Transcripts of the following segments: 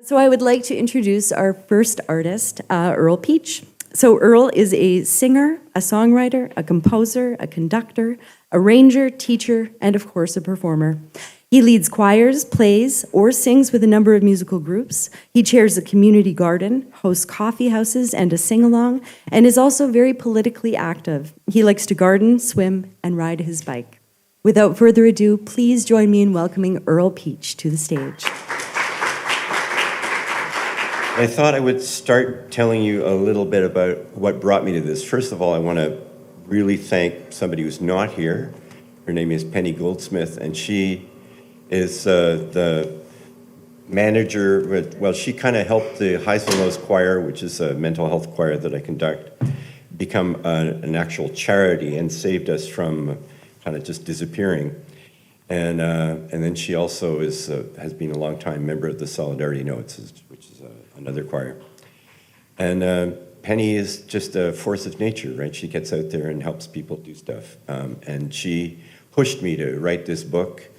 So I would like to introduce our first artist, Earle Peach. So Earle is a singer, a songwriter, a composer, a conductor, arranger, teacher, and of course a performer. He leads choirs, plays, or sings with a number of musical groups. He chairs a community garden, hosts coffee houses and a sing-along, and is also very politically active. He likes to garden, swim, and ride his bike. Without further ado, please join me in welcoming Earle Peach to the stage. I thought I would start telling you a little bit about what brought me to this. First of all, I want to really thank somebody who's not here. Her name is Penny Goldsmith, and she is the manager. Well, she kind of helped the Highs and Lows Choir, which is a mental health choir that I conduct, become an actual charity and saved us from kind of just disappearing. And then she also has been a long-time member of the Solidarity Notes, which is another choir. And Penny is just a force of nature, right? She gets out there and helps people do stuff. And she pushed me to write this book,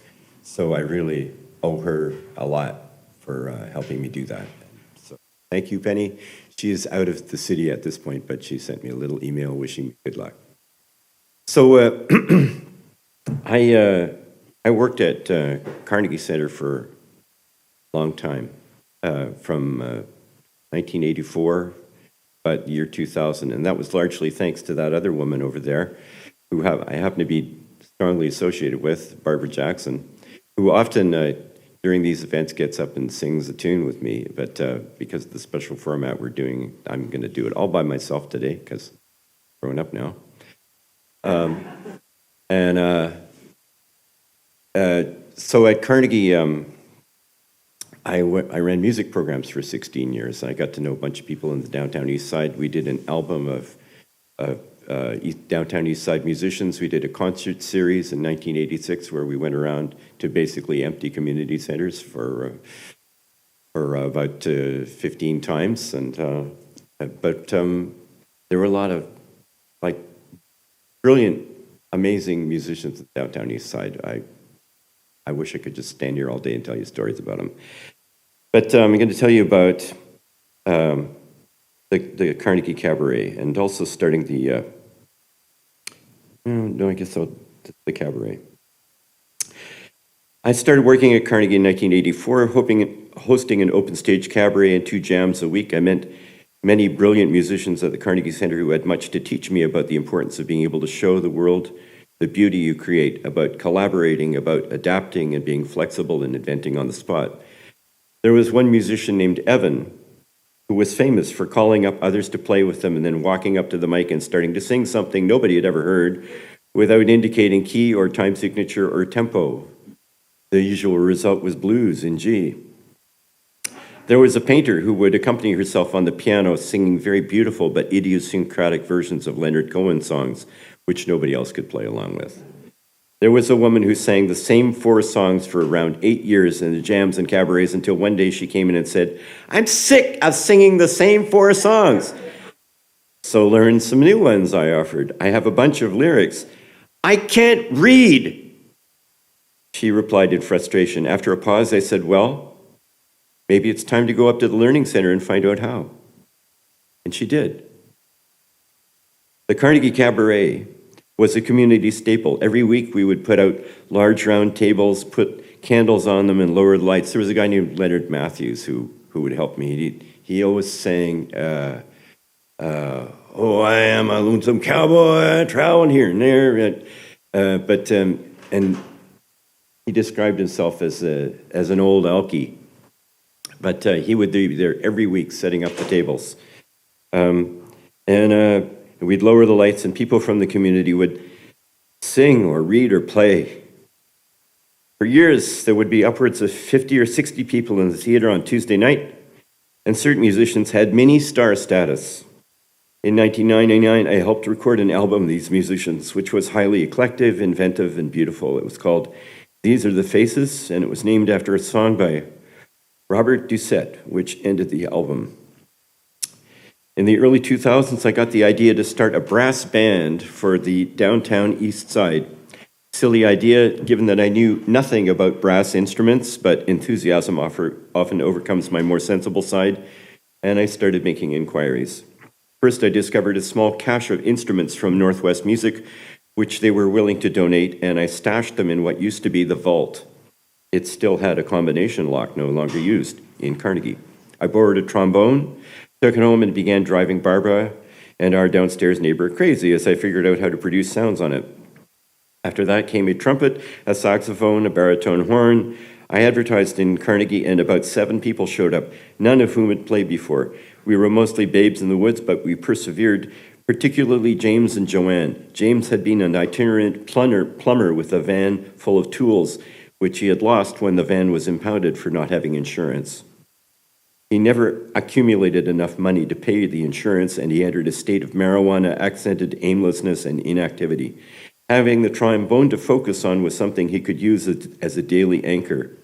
so I really owe her a lot for helping me do that. So thank you, Penny. She is out of the city at this point, but she sent me a little email wishing me good luck. So I worked at Carnegie Center for a long time, from 1984, but the year 2000, and that was largely thanks to that other woman over there, who I happen to be strongly associated with, Barbara Jackson, who often during these events gets up and sings a tune with me, but because of the special format we're doing, I'm going to do it all by myself today, because I'm growing up now. So at Carnegie, I ran music programs for 16 years. I got to know a bunch of people in the downtown east side. We did an album of downtown east side musicians. We did a concert series in 1986 where we went around to basically empty community centers for about 15 times. But there were a lot of brilliant, amazing musicians at downtown east side. I wish I could just stand here all day and tell you stories about them. But I'm going to tell you about the Carnegie Cabaret, and also starting the cabaret. I started working at Carnegie in 1984, hosting an open stage cabaret and 2 jams a week. I met many brilliant musicians at the Carnegie Center who had much to teach me about the importance of being able to show the world the beauty you create, about collaborating, about adapting and being flexible and inventing on the spot. There was one musician named Evan who was famous for calling up others to play with them and then walking up to the mic and starting to sing something nobody had ever heard without indicating key or time signature or tempo. The usual result was blues in G. There was a painter who would accompany herself on the piano singing very beautiful but idiosyncratic versions of Leonard Cohen songs, which nobody else could play along with. There was a woman who sang the same 4 songs for around 8 years in the jams and cabarets until one day she came in and said, "I'm sick of singing the same 4 songs." "So learn some new ones," I offered. "I have a bunch of lyrics." "I can't read," she replied in frustration. After a pause, I said, "Well, maybe it's time to go up to the Learning Center and find out how." And she did. The Carnegie Cabaret was a community staple. Every week we would put out large round tables, put candles on them and lower the lights. There was a guy named Leonard Matthews who would help me. He always sang, "Oh, I am a lonesome cowboy, traveling here and there." And he described himself as an old alkie. But he would be there every week setting up the tables. We'd lower the lights and people from the community would sing or read or play. For years, there would be upwards of 50 or 60 people in the theater on Tuesday night, and certain musicians had mini-star status. In 1999, I helped record an album of these musicians, which was highly eclectic, inventive, and beautiful. It was called These Are the Faces, and it was named after a song by Robert Doucette, which ended the album. In the early 2000s, I got the idea to start a brass band for the downtown east side. Silly idea, given that I knew nothing about brass instruments, but enthusiasm often overcomes my more sensible side, and I started making inquiries. First, I discovered a small cache of instruments from Northwest Music, which they were willing to donate, and I stashed them in what used to be the vault. It still had a combination lock, no longer used, in Carnegie. I borrowed a trombone, took it home, and began driving Barbara and our downstairs neighbor crazy as I figured out how to produce sounds on it. After that came a trumpet, a saxophone, a baritone horn. I advertised in Carnegie, and about 7 people showed up, none of whom had played before. We were mostly babes in the woods, but we persevered, particularly James and Joanne. James had been an itinerant plumber with a van full of tools, which he had lost when the van was impounded for not having insurance. He never accumulated enough money to pay the insurance, and he entered a state of marijuana-accented aimlessness and inactivity. Having the trombone to focus on was something he could use as a daily anchor.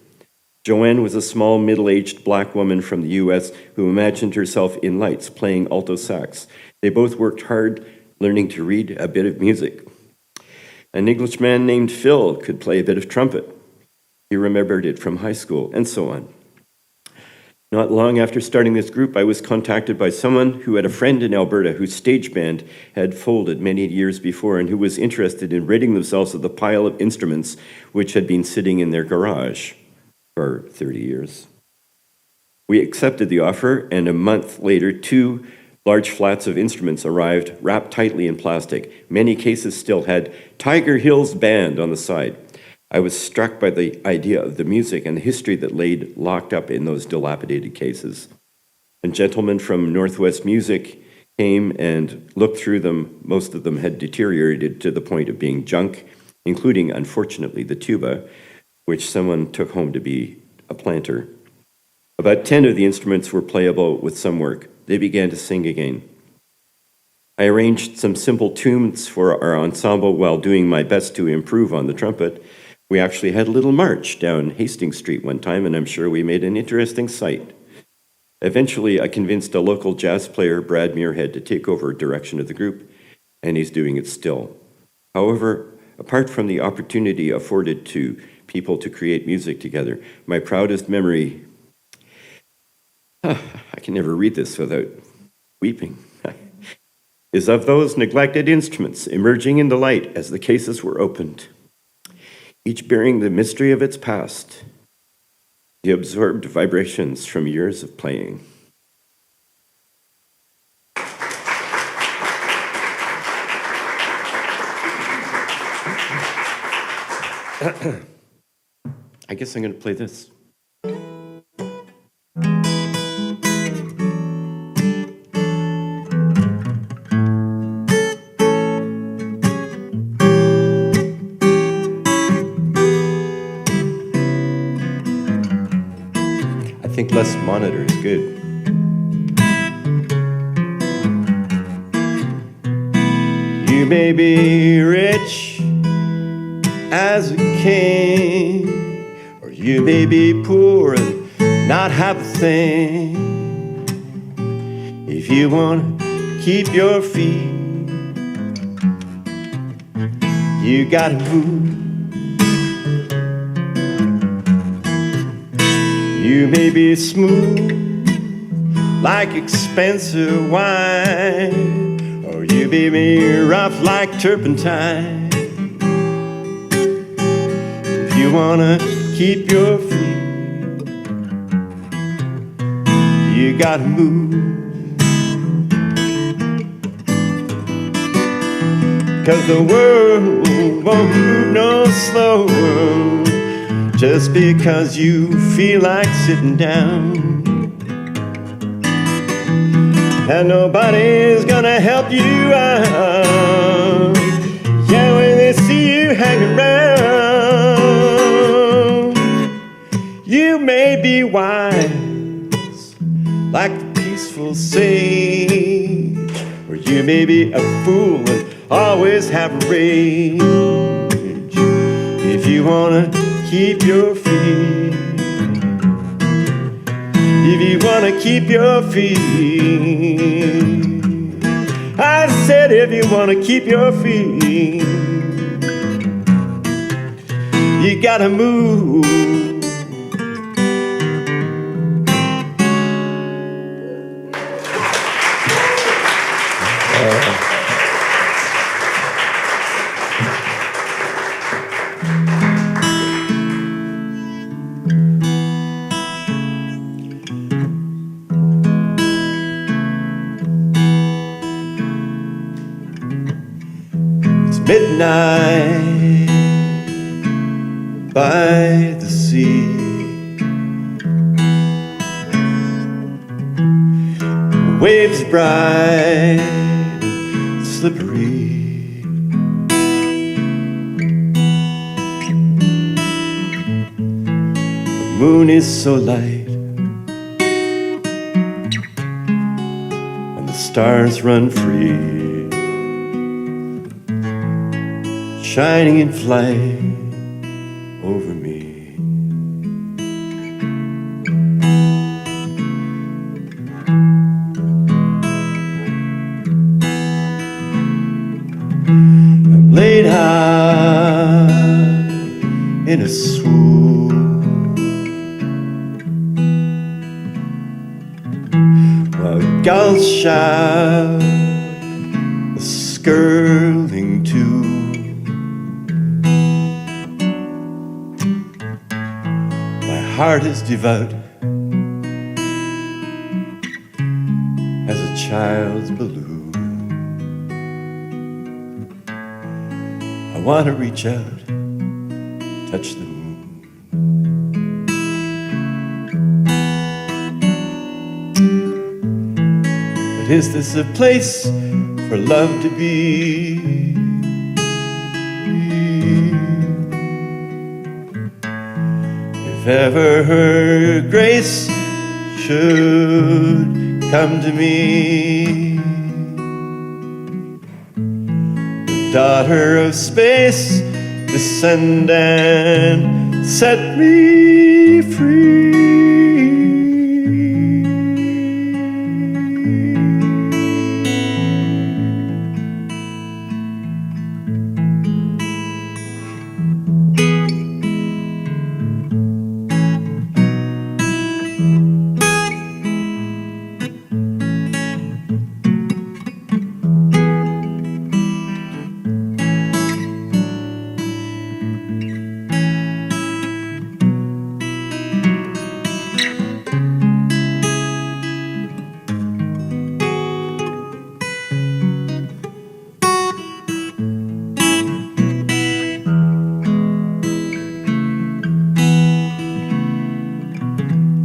Joanne was a small, middle-aged black woman from the U.S. who imagined herself in lights playing alto sax. They both worked hard, learning to read a bit of music. An Englishman named Phil could play a bit of trumpet. He remembered it from high school, and so on. Not long after starting this group, I was contacted by someone who had a friend in Alberta whose stage band had folded many years before and who was interested in ridding themselves of the pile of instruments which had been sitting in their garage for 30 years. We accepted the offer, and a month later, 2 large flats of instruments arrived, wrapped tightly in plastic. Many cases still had Tiger Hills Band on the side. I was struck by the idea of the music and the history that lay locked up in those dilapidated cases. A gentleman from Northwest Music came and looked through them. Most of them had deteriorated to the point of being junk, including, unfortunately, the tuba, which someone took home to be a planter. About 10 of the instruments were playable with some work. They began to sing again. I arranged some simple tunes for our ensemble while doing my best to improve on the trumpet. We actually had a little march down Hastings Street one time, and I'm sure we made an interesting sight. Eventually, I convinced a local jazz player, Brad Muirhead, to take over direction of the group, and he's doing it still. However, apart from the opportunity afforded to people to create music together, my proudest memory, I can never read this without weeping, is of those neglected instruments emerging into light as the cases were opened, each bearing the mystery of its past, the absorbed vibrations from years of playing. I guess I'm going to play this. I think less monitor is good. You may be rich as a king, or you may be poor and not have a thing. If you want to keep your feet, you gotta move. You may be smooth like expensive wine, or you may be rough like turpentine. If you wanna keep your feet, you gotta move. 'Cause the world won't move no slower just because you feel like sitting down. And nobody's gonna help you out, yeah, when they see you hanging around. You may be wise like the peaceful sage, or you may be a fool and always have a rage. If you wanna keep your feet, if you wanna keep your feet, I said if you wanna keep your feet, You gotta move. Midnight by the sea, waves bright, slippery. The moon is so light, and the stars run free, shining in flight over me. I'm laid high in a swoon, while gulls shout a skirling tune. Heart is devout as a child's balloon. I want to reach out, touch the moon. But is this a place for love to be? If ever her grace should come to me, the daughter of space, descend and set me free.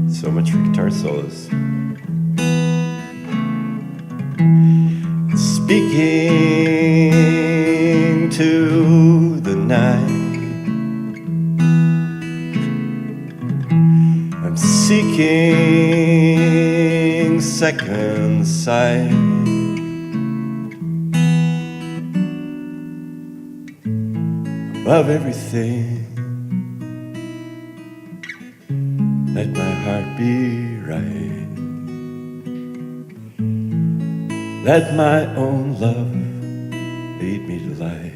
So much for guitar solos. Speaking to the night, I'm seeking second sight. Above everything, let my heart be right. Let my own love lead me to light.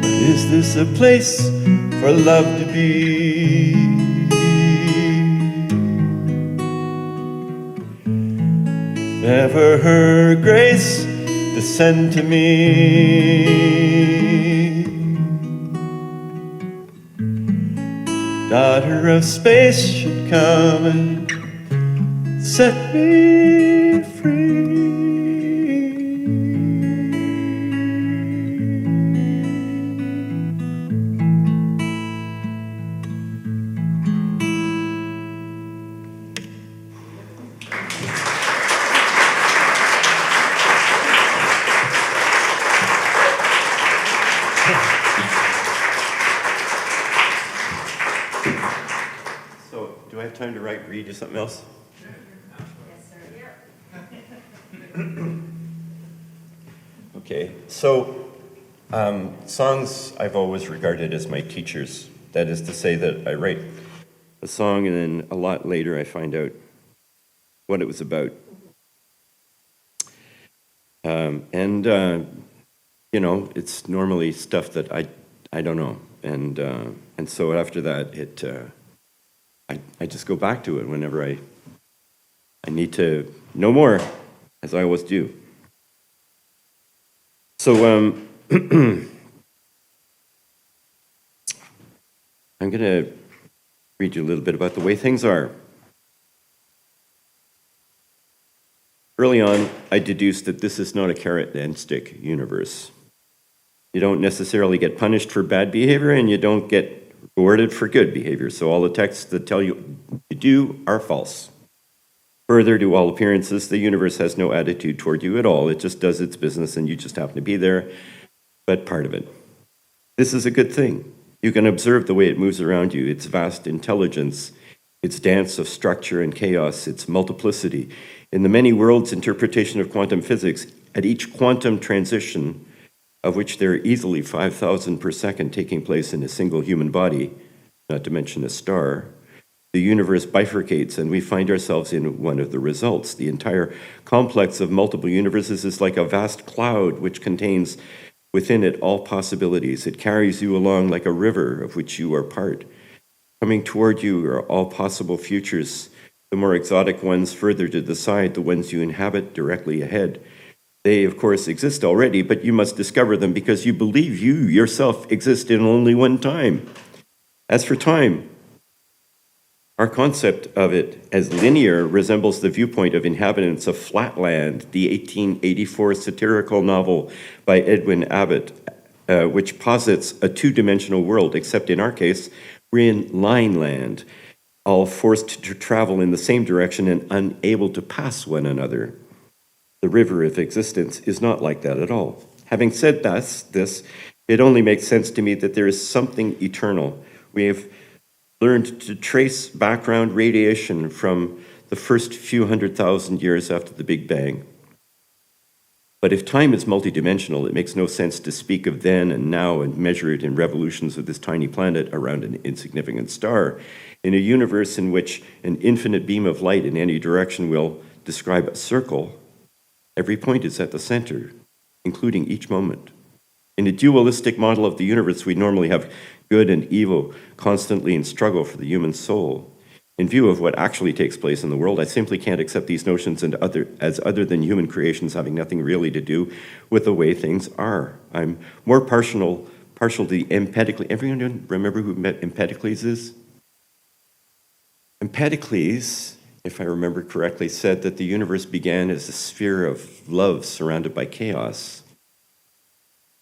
But is this a place for love to be? If ever her grace descend to me, daughter of space should come and set me free. So, do I have time to read you something else? Okay, so songs I've always regarded as my teachers. That is to say that I write a song and then a lot later I find out what it was about. it's normally stuff that I don't know. And so after that, I just go back to it whenever I need to know more, as I always do. So I'm going to read you a little bit about the way things are. Early on, I deduced that this is not a carrot and stick universe. You don't necessarily get punished for bad behavior, and you don't get rewarded for good behavior. So all the texts that tell you you do are false. Further, to all appearances, the universe has no attitude toward you at all. It just does its business, and you just happen to be there, but part of it. This is a good thing. You can observe the way it moves around you, its vast intelligence, its dance of structure and chaos, its multiplicity. In the many worlds interpretation of quantum physics, at each quantum transition, of which there are easily 5,000 per second taking place in a single human body, not to mention a star, the universe bifurcates and we find ourselves in one of the results. The entire complex of multiple universes is like a vast cloud which contains within it all possibilities. It carries you along like a river of which you are part. Coming toward you are all possible futures, the more exotic ones further to the side, the ones you inhabit directly ahead. They, of course, exist already, but you must discover them because you believe you yourself exist in only one time. As for time, our concept of it as linear resembles the viewpoint of inhabitants of Flatland, the 1884 satirical novel by Edwin Abbott, which posits a two-dimensional world, except in our case, we're in line land, all forced to travel in the same direction and unable to pass one another. The river of existence is not like that at all. Having said this, it only makes sense to me that there is something eternal. We have learned to trace background radiation from the first few 100,000 years after the Big Bang. But if time is multidimensional, it makes no sense to speak of then and now and measure it in revolutions of this tiny planet around an insignificant star. In a universe in which an infinite beam of light in any direction will describe a circle, every point is at the center, including each moment. In a dualistic model of the universe, we normally have good and evil constantly in struggle for the human soul. In view of what actually takes place in the world, I simply can't accept these notions as other than human creations having nothing really to do with the way things are. I'm more partial to the Empedocles. Everyone remember who Empedocles is? Empedocles, if I remember correctly, said that the universe began as a sphere of love surrounded by chaos.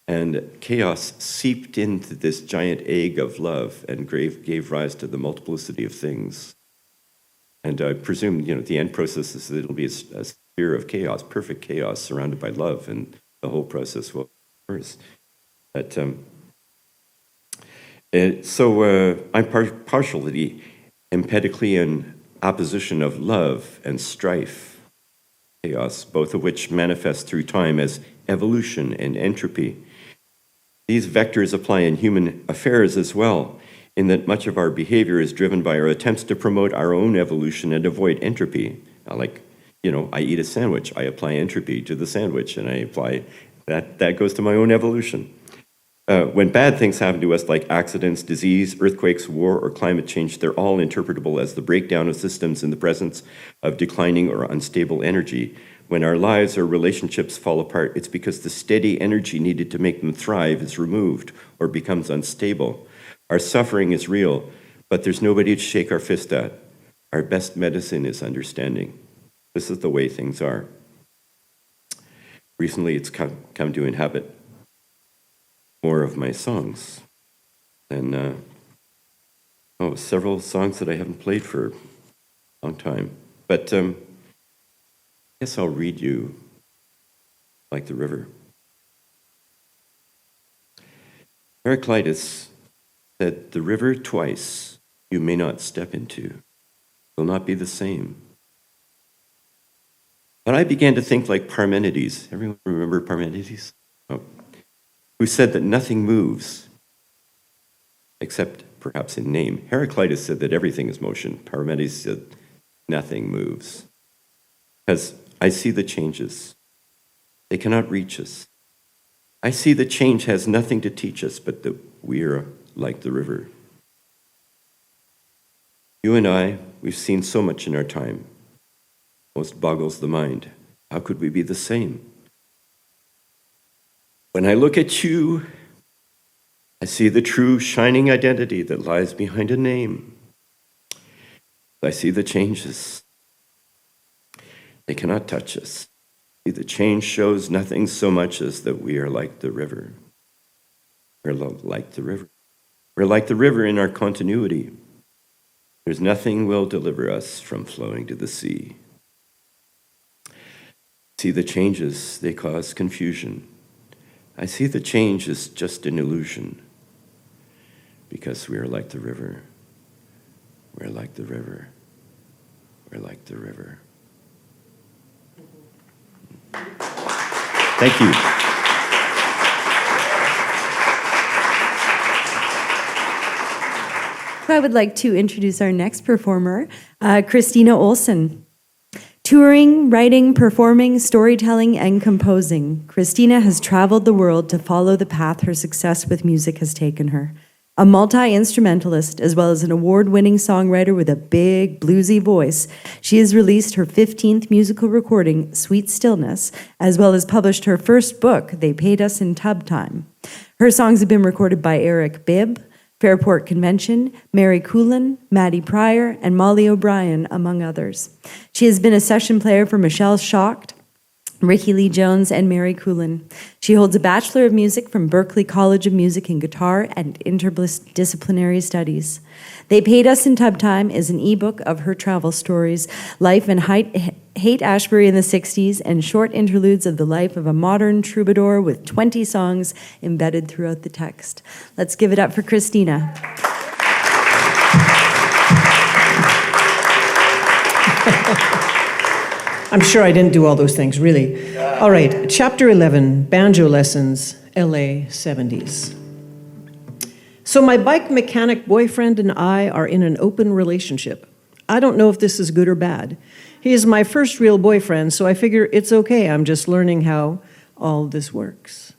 And chaos seeped into this giant egg of love and gave rise to the multiplicity of things. And I presume, the end process is that it'll be a sphere of chaos, perfect chaos, surrounded by love, and the whole process will reverse. But I'm partial to the Empedoclean opposition of love and strife, chaos, both of which manifest through time as evolution and entropy. These vectors apply in human affairs as well, in that much of our behavior is driven by our attempts to promote our own evolution and avoid entropy. I eat a sandwich, I apply entropy to the sandwich, and I apply that goes to my own evolution. When bad things happen to us, like accidents, disease, earthquakes, war, or climate change, they're all interpretable as the breakdown of systems in the presence of declining or unstable energy. When our lives or relationships fall apart, it's because the steady energy needed to make them thrive is removed or becomes unstable. Our suffering is real, but there's nobody to shake our fist at. Our best medicine is understanding. This is the way things are. Recently, it's come to inhabit more of my songs. And several songs that I haven't played for a long time. But I guess I'll read you Like the River. Heraclitus said, "The river twice you may not step into will not be the same." But I began to think like Parmenides. Everyone remember Parmenides? Oh. Who said that nothing moves, except perhaps in name. Heraclitus said that everything is motion. Parmenides said nothing moves. Because I see the changes. They cannot reach us. I see that change has nothing to teach us, but that we are like the river. You and I, we've seen so much in our time. Most boggles the mind. How could we be the same? When I look at you, I see the true shining identity that lies behind a name. I see the changes. They cannot touch us. The change shows nothing so much as that we are like the river. We're like the river. We're like the river in our continuity. There's nothing will deliver us from flowing to the sea. See the changes, they cause confusion. I see the change is just an illusion. Because we are like the river. We're like the river. We're like the river. Thank you. I would like to introduce our next performer, Kristina Olsen. Touring, writing, performing, storytelling, and composing, Kristina has traveled the world to follow the path her success with music has taken her. A multi-instrumentalist, as well as an award-winning songwriter with a big, bluesy voice, she has released her 15th musical recording, Sweet Stillness, as well as published her first book, They Paid Us in Tub Time. Her songs have been recorded by Eric Bibb, Fairport Convention, Mary Coulin, Maddie Pryor, and Molly O'Brien, among others. She has been a session player for Michelle Schacht, Ricky Lee Jones, and Mary Coulin. She holds a Bachelor of Music from Berklee College of Music in Guitar and Interdisciplinary Studies. They Paid Us in Tub Time is an ebook of her travel stories, life in Haight-Ashbury in the 60s, and short interludes of the life of a modern troubadour with 20 songs embedded throughout the text. Let's give it up for Kristina. I'm sure I didn't do all those things, really. All right, Chapter 11, Banjo Lessons, LA 70s. So my bike mechanic boyfriend and I are in an open relationship. I don't know if this is good or bad. He is my first real boyfriend, so I figure it's okay. I'm just learning how all this works.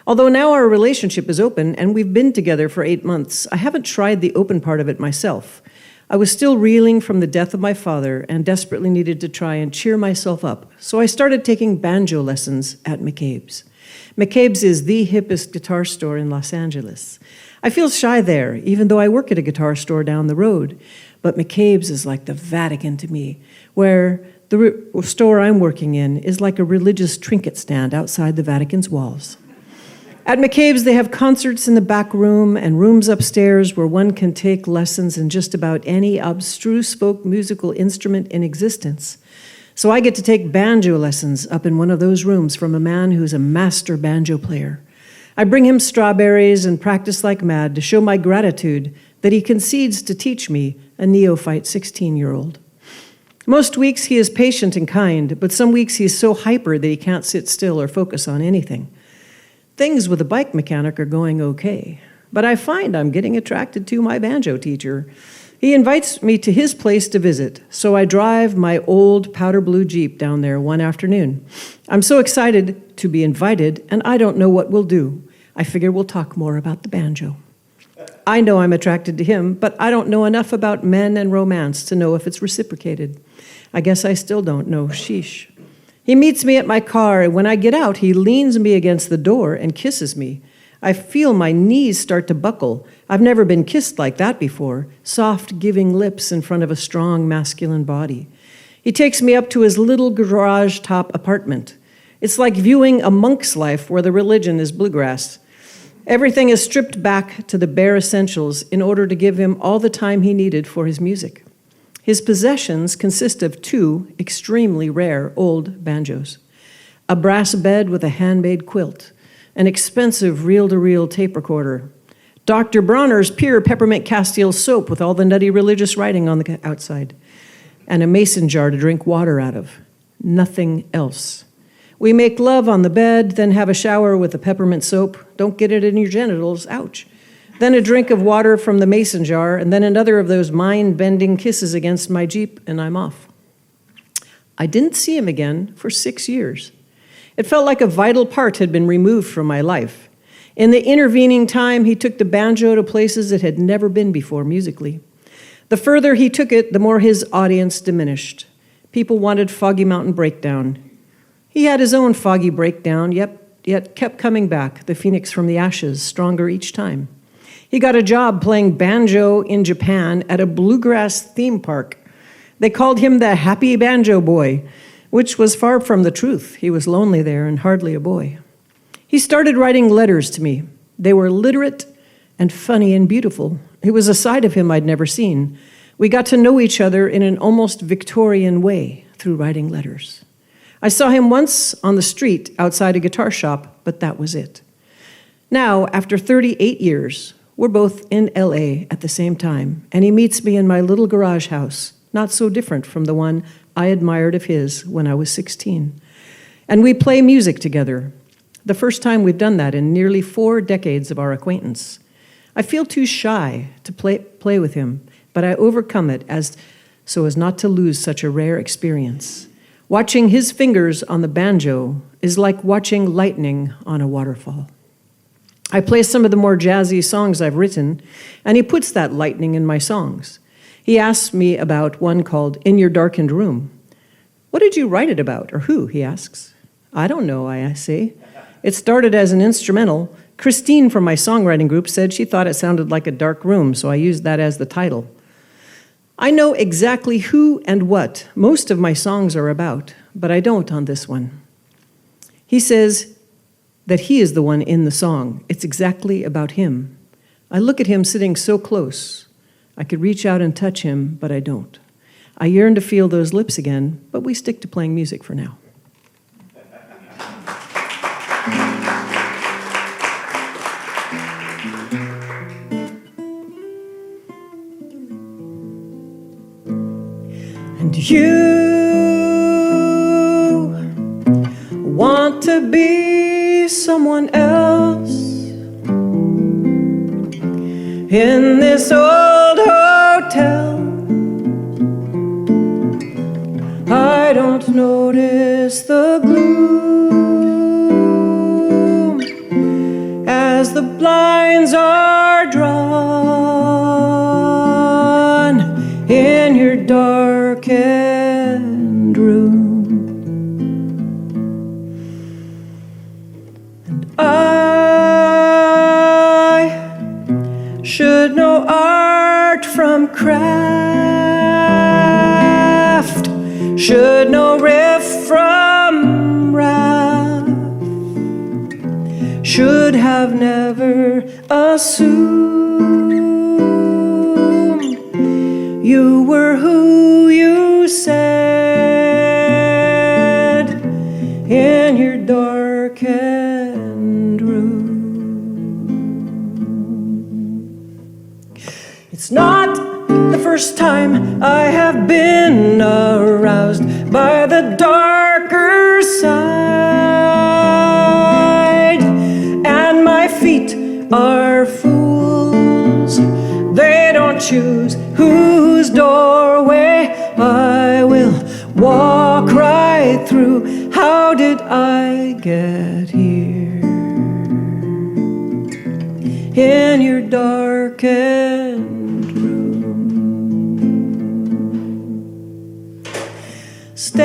Although now our relationship is open and we've been together for 8 months, I haven't tried the open part of it myself. I was still reeling from the death of my father and desperately needed to try and cheer myself up, so I started taking banjo lessons at McCabe's. McCabe's is the hippest guitar store in Los Angeles. I feel shy there, even though I work at a guitar store down the road, but McCabe's is like the Vatican to me, where the store I'm working in is like a religious trinket stand outside the Vatican's walls. At McCabe's, they have concerts in the back room and rooms upstairs where one can take lessons in just about any abstruse folk musical instrument in existence. So I get to take banjo lessons up in one of those rooms from a man who's a master banjo player. I bring him strawberries and practice like mad to show my gratitude that he concedes to teach me, a neophyte 16-year-old. Most weeks he is patient and kind, but some weeks he is so hyper that he can't sit still or focus on anything. Things with a bike mechanic are going okay, but I find I'm getting attracted to my banjo teacher. He invites me to his place to visit, so I drive my old powder blue Jeep down there one afternoon. I'm so excited to be invited, and I don't know what we'll do. I figure we'll talk more about the banjo. I know I'm attracted to him, but I don't know enough about men and romance to know if it's reciprocated. I guess I still don't know, sheesh. He meets me at my car, and when I get out, he leans me against the door and kisses me. I feel my knees start to buckle. I've never been kissed like that before, soft, giving lips in front of a strong, masculine body. He takes me up to his little garage-top apartment. It's like viewing a monk's life where the religion is bluegrass. Everything is stripped back to the bare essentials in order to give him all the time he needed for his music. His possessions consist of 2 extremely rare old banjos, a brass bed with a handmade quilt, an expensive reel-to-reel tape recorder, Dr. Bronner's pure peppermint Castile soap with all the nutty religious writing on the outside, and a mason jar to drink water out of. Nothing else. We make love on the bed, then have a shower with the peppermint soap. Don't get it in your genitals, ouch. Then a drink of water from the mason jar, and then another of those mind-bending kisses against my Jeep, and I'm off. I didn't see him again for 6 years. It felt like a vital part had been removed from my life. In the intervening time, he took the banjo to places it had never been before musically. The further he took it, the more his audience diminished. People wanted Foggy Mountain Breakdown. He had his own Foggy Breakdown, yet kept coming back, the phoenix from the ashes, stronger each time. He got a job playing banjo in Japan at a bluegrass theme park. They called him the Happy Banjo Boy, which was far from the truth. He was lonely there and hardly a boy. He started writing letters to me. They were literate and funny and beautiful. It was a side of him I'd never seen. We got to know each other in an almost Victorian way through writing letters. I saw him once on the street outside a guitar shop, but that was it. Now, after 38 years, we're both in LA at the same time, and he meets me in my little garage house, not so different from the one I admired of his when I was 16. And we play music together. The first time we've done that in nearly 4 decades of our acquaintance. I feel too shy to play with him, but I overcome it so as not to lose such a rare experience. Watching his fingers on the banjo is like watching lightning on a waterfall. I play some of the more jazzy songs I've written, and he puts that lightning in my songs. He asks me about one called In Your Darkened Room. What did you write it about, or who, he asks. I don't know, I say. It started as an instrumental. Christine from my songwriting group said she thought it sounded like a dark room, so I used that as the title. I know exactly who and what most of my songs are about, but I don't on this one. He says that he is the one in the song. It's exactly about him. I look at him sitting so close. I could reach out and touch him, but I don't. I yearn to feel those lips again, but we stick to playing music for now. And you want to be someone else in this old hotel. I don't notice the gloom as the blinds are drawn in your darkened room. And I should know art from craft, should know riff from raff, should have never assumed you were who you said in your darkened room. It's not the first time I have been aroused by the darker side, and my feet are fools. They don't choose whose doorway I will walk right through. How did I get here? In your darkened room. Stale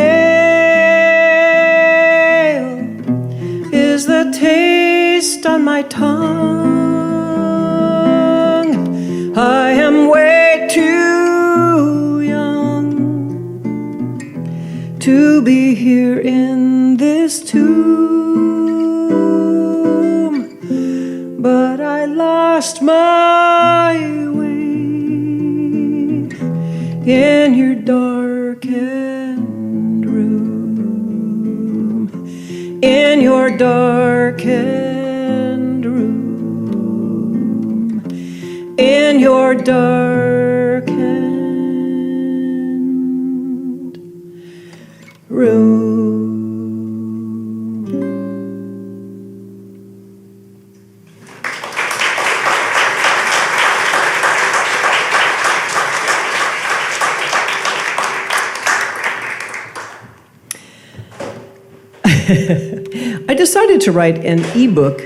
is the taste on my tongue. I am way too young to be here in this tomb, but I lost my way in your darkened room, in your darkened room, in your darkened room. decided to write an ebook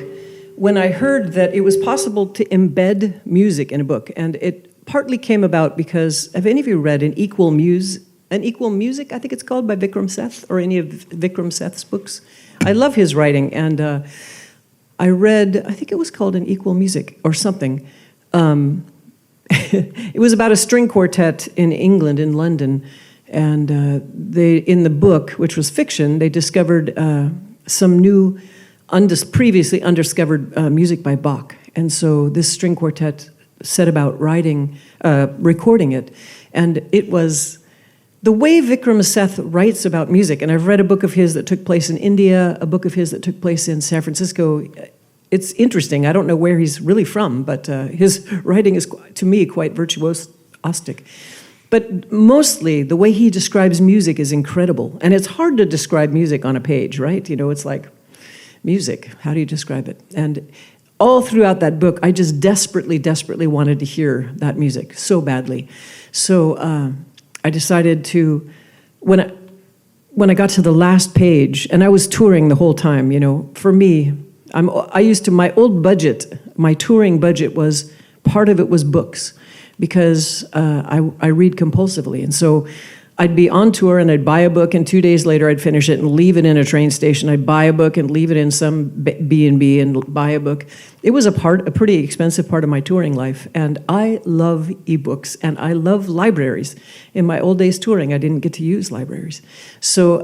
when I heard that it was possible to embed music in a book. And it partly came about because, have any of you read An Equal Music, I think it's called, by Vikram Seth, or any of Vikram Seth's books? I love his writing, and I read, I think it was called An Equal Music or something. It was about a string quartet in England, in London, and in the book, which was fiction, they discovered some new, previously undiscovered music by Bach. And so this string quartet set about recording it, and it was the way Vikram Seth writes about music. And I've read a book of his that took place in India, a book of his that took place in San Francisco. It's interesting. I don't know where he's really from, but his writing is, to me, quite virtuosic. But mostly, the way he describes music is incredible. And it's hard to describe music on a page, right? You know, it's like, music, how do you describe it? And all throughout that book, I just desperately, desperately wanted to hear that music so badly. So I decided to, when I got to the last page, and I was touring the whole time, you know, for me, my old budget, my touring budget was, part of it was books, because I read compulsively. And so I'd be on tour and I'd buy a book, and 2 days later I'd finish it and leave it in a train station. I'd buy a book and leave it in some B&B and buy a book. It was a pretty expensive part of my touring life. And I love ebooks and I love libraries. In my old days touring, I didn't get to use libraries. So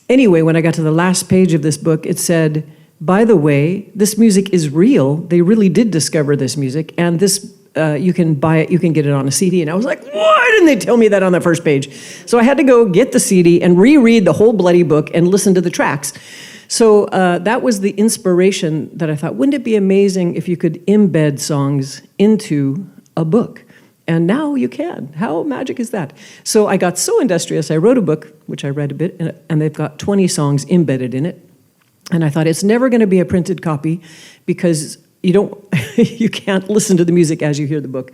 anyway, when I got to the last page of this book, it said, by the way, this music is real. They really did discover this music, and this you can buy it, you can get it on a CD. And I was like, why didn't they tell me that on the first page? So I had to go get the CD and reread the whole bloody book and listen to the tracks. So that was the inspiration that I thought, wouldn't it be amazing if you could embed songs into a book? And now you can. How magic is that? So I got so industrious, I wrote a book, which I read a bit, and they've got 20 songs embedded in it. And I thought, it's never going to be a printed copy, because you can't listen to the music as you hear the book.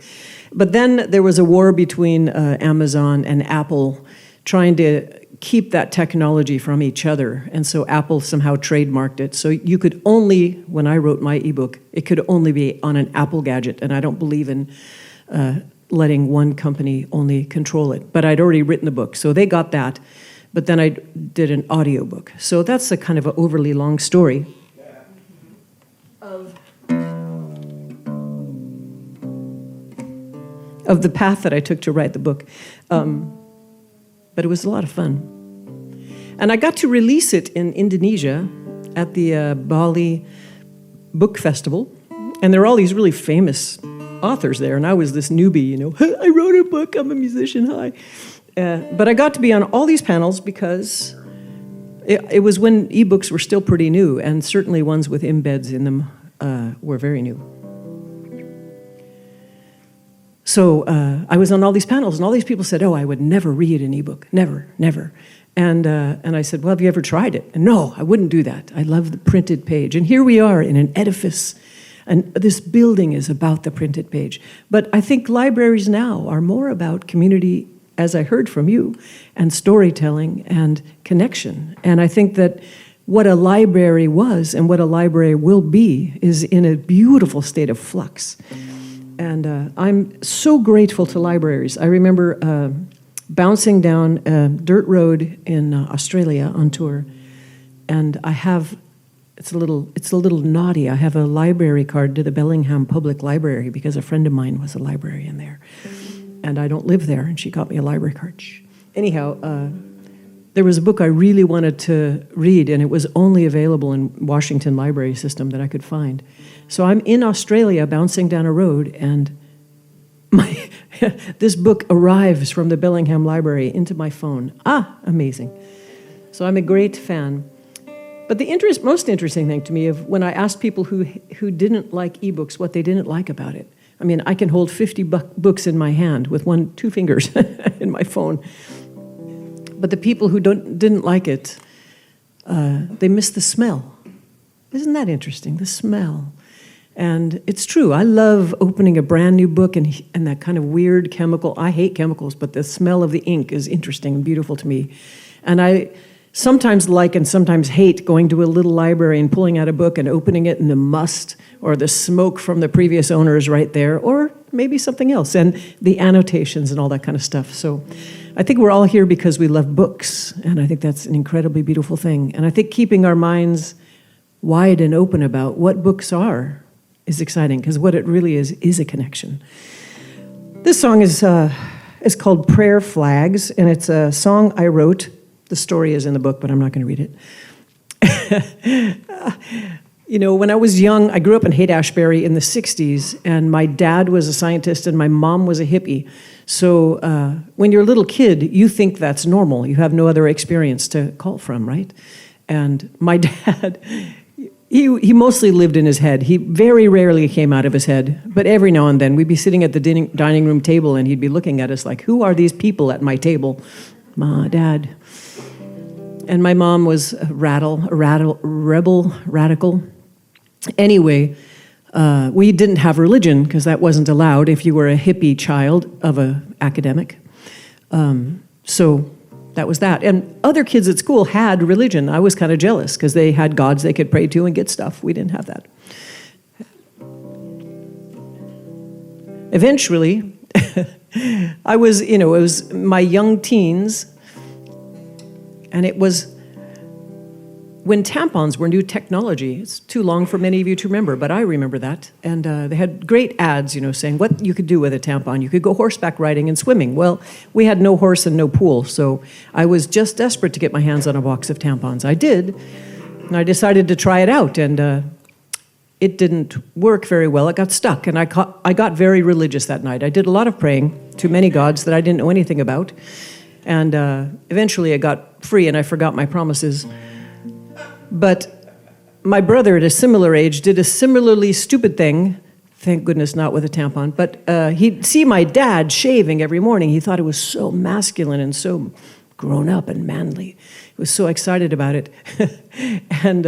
But then there was a war between Amazon and Apple trying to keep that technology from each other. And so Apple somehow trademarked it. So you could only, when I wrote my ebook, it could only be on an Apple gadget. And I don't believe in letting one company only control it. But I'd already written the book, so they got that. But then I did an audiobook. So that's a kind of an overly long story of the path that I took to write the book. But it was a lot of fun. And I got to release it in Indonesia at the Bali Book Festival. And there were all these really famous authors there. And I was this newbie, you know, I wrote a book, I'm a musician, hi. But I got to be on all these panels because it was when ebooks were still pretty new, and certainly ones with embeds in them were very new. So I was on all these panels, and all these people said, oh, I would never read an ebook, never, never. And I said, well, have you ever tried it? And no, I wouldn't do that. I love the printed page. And here we are in an edifice, and this building is about the printed page. But I think libraries now are more about community, as I heard from you, and storytelling and connection. And I think that what a library was and what a library will be is in a beautiful state of flux. And I'm so grateful to libraries. I remember bouncing down a dirt road in Australia on tour, and I have, it's a little naughty, I have a library card to the Bellingham Public Library because a friend of mine was a librarian there. And I don't live there, and she got me a library card. Anyhow, there was a book I really wanted to read, and it was only available in Washington library system that I could find. So I'm in Australia bouncing down a road, and this book arrives from the Bellingham Library into my phone. Amazing. So I'm a great fan. But the most interesting thing to me of when I asked people who didn't like ebooks what they didn't like about it. I mean, I can hold 50 books in my hand with 2 fingers in my phone. But the people who didn't like it, they miss the smell. Isn't that interesting, the smell? And it's true, I love opening a brand new book and that kind of weird chemical. I hate chemicals, but the smell of the ink is interesting and beautiful to me. And sometimes like and sometimes hate going to a little library and pulling out a book and opening it, and the must or the smoke from the previous owner is right there, or maybe something else, and the annotations and all that kind of stuff. So I think we're all here because we love books, and I think that's an incredibly beautiful thing. And I think keeping our minds wide and open about what books are is exciting, because what it really is a connection. This song is called Prayer Flags, and it's a song I wrote. The story is in the book, but I'm not going to read it. When I was young, I grew up in Haight-Ashbury in the 60s, and my dad was a scientist and my mom was a hippie. So when you're a little kid, you think that's normal. You have no other experience to call from, right? And my dad, he mostly lived in his head. He very rarely came out of his head, but every now and then we'd be sitting at the dining room table and he'd be looking at us like, who are these people at my table? Ma, Dad. And my mom was a rebel, radical. Anyway, we didn't have religion because that wasn't allowed if you were a hippie child of an academic. So that was that. And other kids at school had religion. I was kind of jealous because they had gods they could pray to and get stuff. We didn't have that. Eventually, it was my young teens, and it was when tampons were new technology. It's too long for many of you to remember, but I remember that. And they had great ads, saying what you could do with a tampon. You could go horseback riding and swimming. Well, we had no horse and no pool, so I was just desperate to get my hands on a box of tampons. I did, and I decided to try it out, and it didn't work very well. It got stuck, and I got very religious that night. I did a lot of praying to many gods that I didn't know anything about, and eventually I got free, and I forgot my promises. But my brother at a similar age did a similarly stupid thing, thank goodness not with a tampon, but he'd see my dad shaving every morning. He thought it was so masculine and so grown up and manly. He was so excited about it. And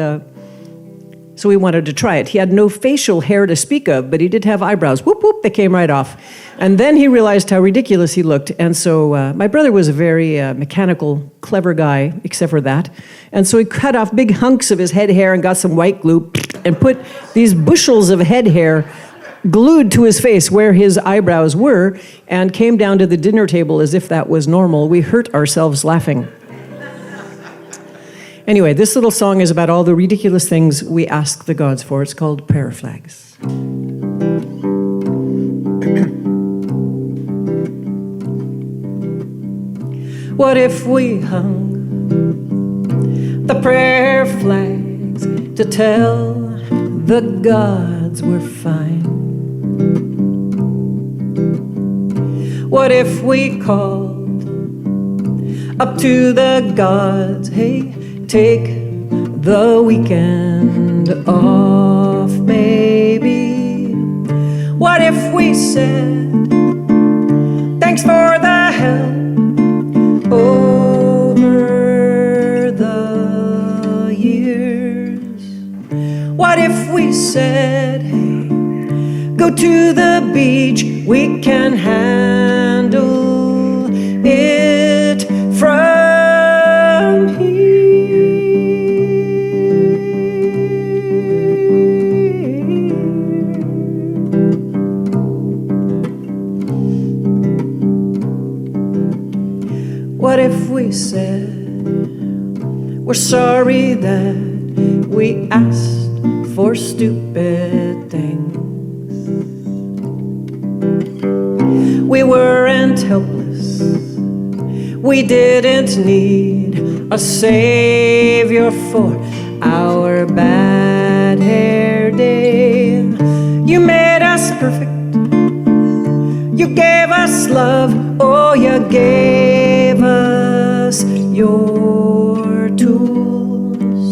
so he wanted to try it. He had no facial hair to speak of, but he did have eyebrows. Whoop, whoop, they came right off. And then he realized how ridiculous he looked. And so my brother was a very mechanical, clever guy, except for that. And so he cut off big hunks of his head hair and got some white glue and put these bushels of head hair glued to his face where his eyebrows were, and came down to the dinner table as if that was normal. We hurt ourselves laughing. Anyway, this little song is about all the ridiculous things we ask the gods for. It's called Prayer Flags. What if we hung the prayer flags to tell the gods we're fine? What if we called up to the gods, hey, take the weekend off, maybe? What if we said, thanks for the help over the years? What if we said, hey, go to the beach, we can handle it from here? What if we said, we're sorry that we asked for stupid things? We weren't helpless. We didn't need a savior for our bad hair day. You made us perfect. You gave us love. Oh, you gave us your tools.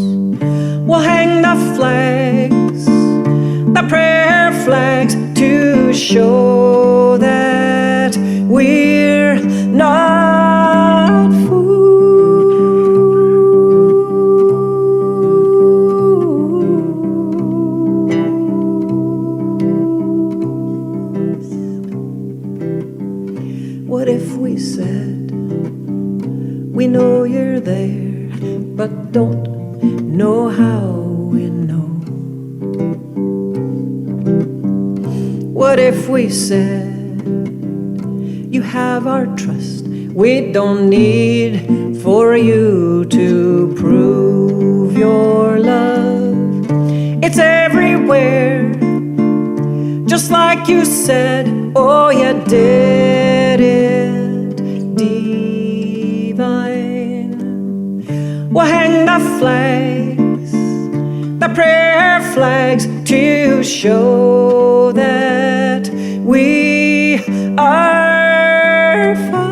We'll hang the flags, the prayer flags, to show that we're not fools. What if we said, we know you're there, but don't know how we know. What if we said, you have our trust, we don't need for you to prove your love. It's everywhere, just like you said, oh, you did it divine. We'll hang the flags, the prayer flags, to show that we are fine.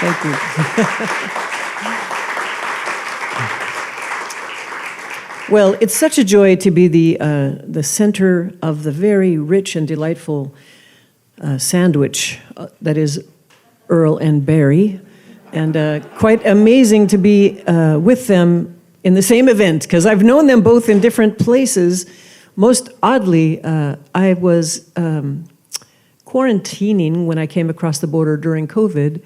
Thank you. Well, it's such a joy to be the center of the very rich and delightful sandwich that is Earle and Barry, and quite amazing to be with them in the same event, because I've known them both in different places. Most oddly, I was quarantining when I came across the border during COVID,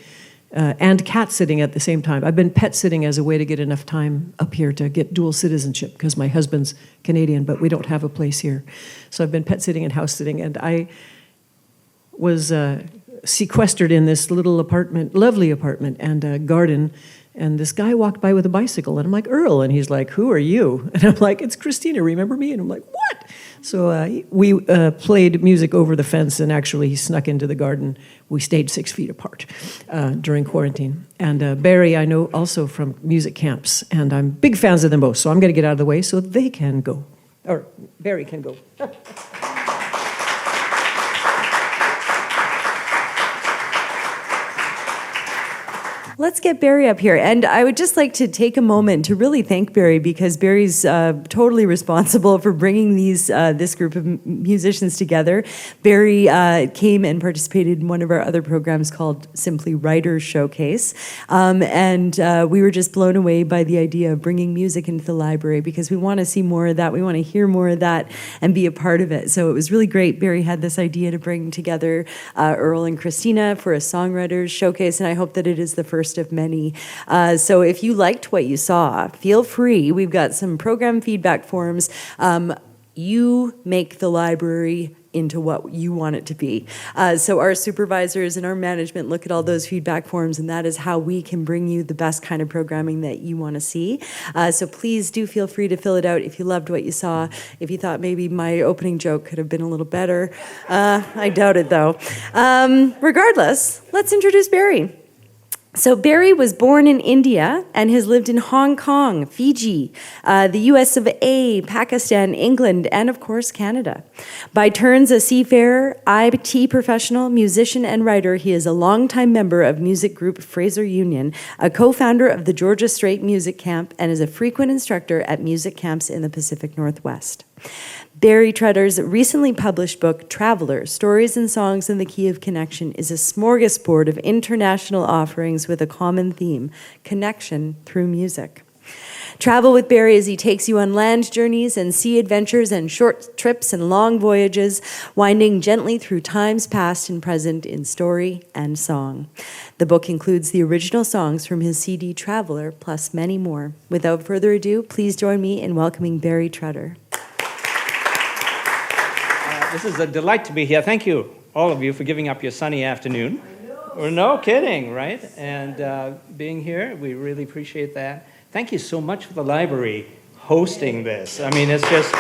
and cat sitting at the same time. I've been pet sitting as a way to get enough time up here to get dual citizenship, because my husband's Canadian, but we don't have a place here. So I've been pet sitting and house sitting, and I was sequestered in this little apartment, lovely apartment, and garden, and this guy walked by with a bicycle, and I'm like, Earle, and he's like, who are you? And I'm like, it's Kristina, remember me? And I'm like, what? So we played music over the fence, and actually he snuck into the garden. We stayed 6 feet apart during quarantine. And Barry, I know also from music camps, and I'm big fans of them both, so I'm going to get out of the way so they can go, or Barry can go. Let's get Barry up here. And I would just like to take a moment to really thank Barry, because Barry's totally responsible for bringing this group of musicians together. Barry came and participated in one of our other programs called simply Writers Showcase. And we were just blown away by the idea of bringing music into the library, because we want to see more of that. We want to hear more of that and be a part of it. So it was really great. Barry had this idea to bring together Earle and Kristina for a Songwriters Showcase, and I hope that it is the first of many. So if you liked what you saw, feel free. We've got some program feedback forms. You make the library into what you want it to be. So our supervisors and our management look at all those feedback forms, and that is how we can bring you the best kind of programming that you want to see. So please do feel free to fill it out if you loved what you saw. If you thought maybe my opening joke could have been a little better. I doubt it, though. Regardless, let's introduce Barry. So Barry was born in India and has lived in Hong Kong, Fiji, the US of A, Pakistan, England, and of course, Canada. By turns a seafarer, IT professional, musician, and writer, he is a longtime member of music group Fraser Union, a co-founder of the Georgia Strait Music Camp, and is a frequent instructor at music camps in the Pacific Northwest. Barry Truter's recently published book, Traveler, Stories and Songs in the Key of Connection, is a smorgasbord of international offerings with a common theme, connection through music. Travel with Barry as he takes you on land journeys and sea adventures and short trips and long voyages, winding gently through times past and present in story and song. The book includes the original songs from his CD Traveler, plus many more. Without further ado, please join me in welcoming Barry Truter. This is a delight to be here. Thank you, all of you, for giving up your sunny afternoon. No kidding, right? And being here, we really appreciate that. Thank you so much for the library hosting this. I mean, it's just...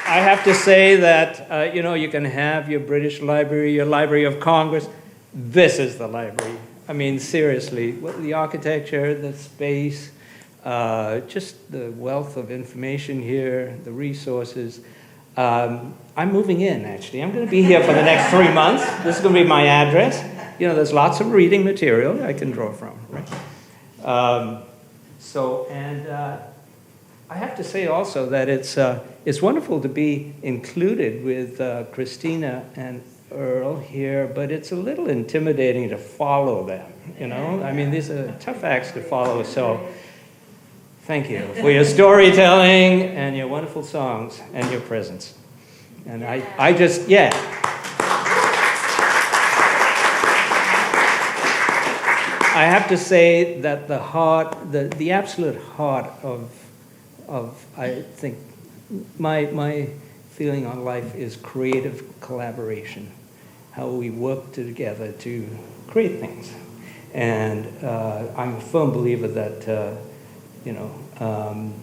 I have to say that, you can have your British Library, your Library of Congress. This is the library. I mean, seriously, the architecture, the space... just the wealth of information here, the resources. I'm moving in, actually. I'm going to be here for the next 3 months. This is going to be my address. There's lots of reading material I can draw from, right? I have to say also that it's wonderful to be included with Kristina and Earle here, but it's a little intimidating to follow them, you know? I mean, these are tough acts to follow, so thank you for your storytelling and your wonderful songs and your presence. And I just, yeah. I have to say that the heart, the absolute heart of I think, my feeling on life is creative collaboration, how we work together to create things. And I'm a firm believer that, 1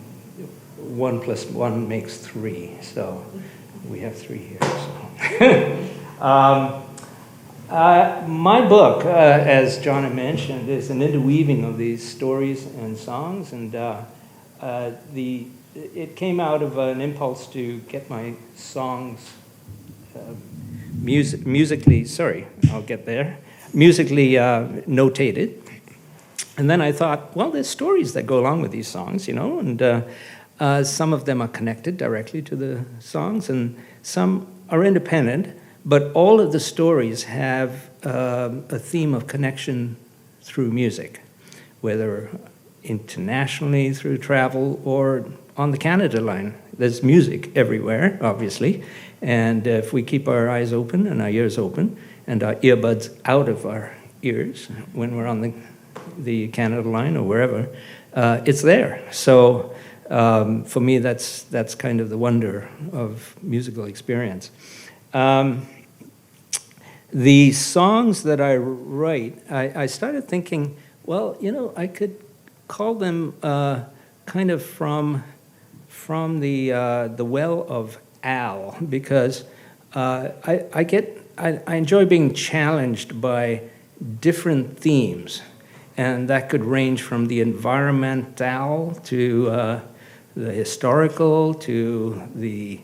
+ 1 makes 3. So we have 3 here. So. My book, as John had mentioned, is an interweaving of these stories and songs, and it came out of an impulse to get my songs musically notated. And then I thought, well, there's stories that go along with these songs, you know, and some of them are connected directly to the songs, and some are independent, but all of the stories have a theme of connection through music, whether internationally through travel or on the Canada line. There's music everywhere, obviously, and if we keep our eyes open and our ears open and our earbuds out of our ears when we're on the Canada line or wherever, it's there. So for me, that's kind of the wonder of musical experience. The songs that I write, I started thinking, well, you know, I could call them kind of from the well of Al, because I enjoy being challenged by different themes, and that could range from the environmental to the historical to the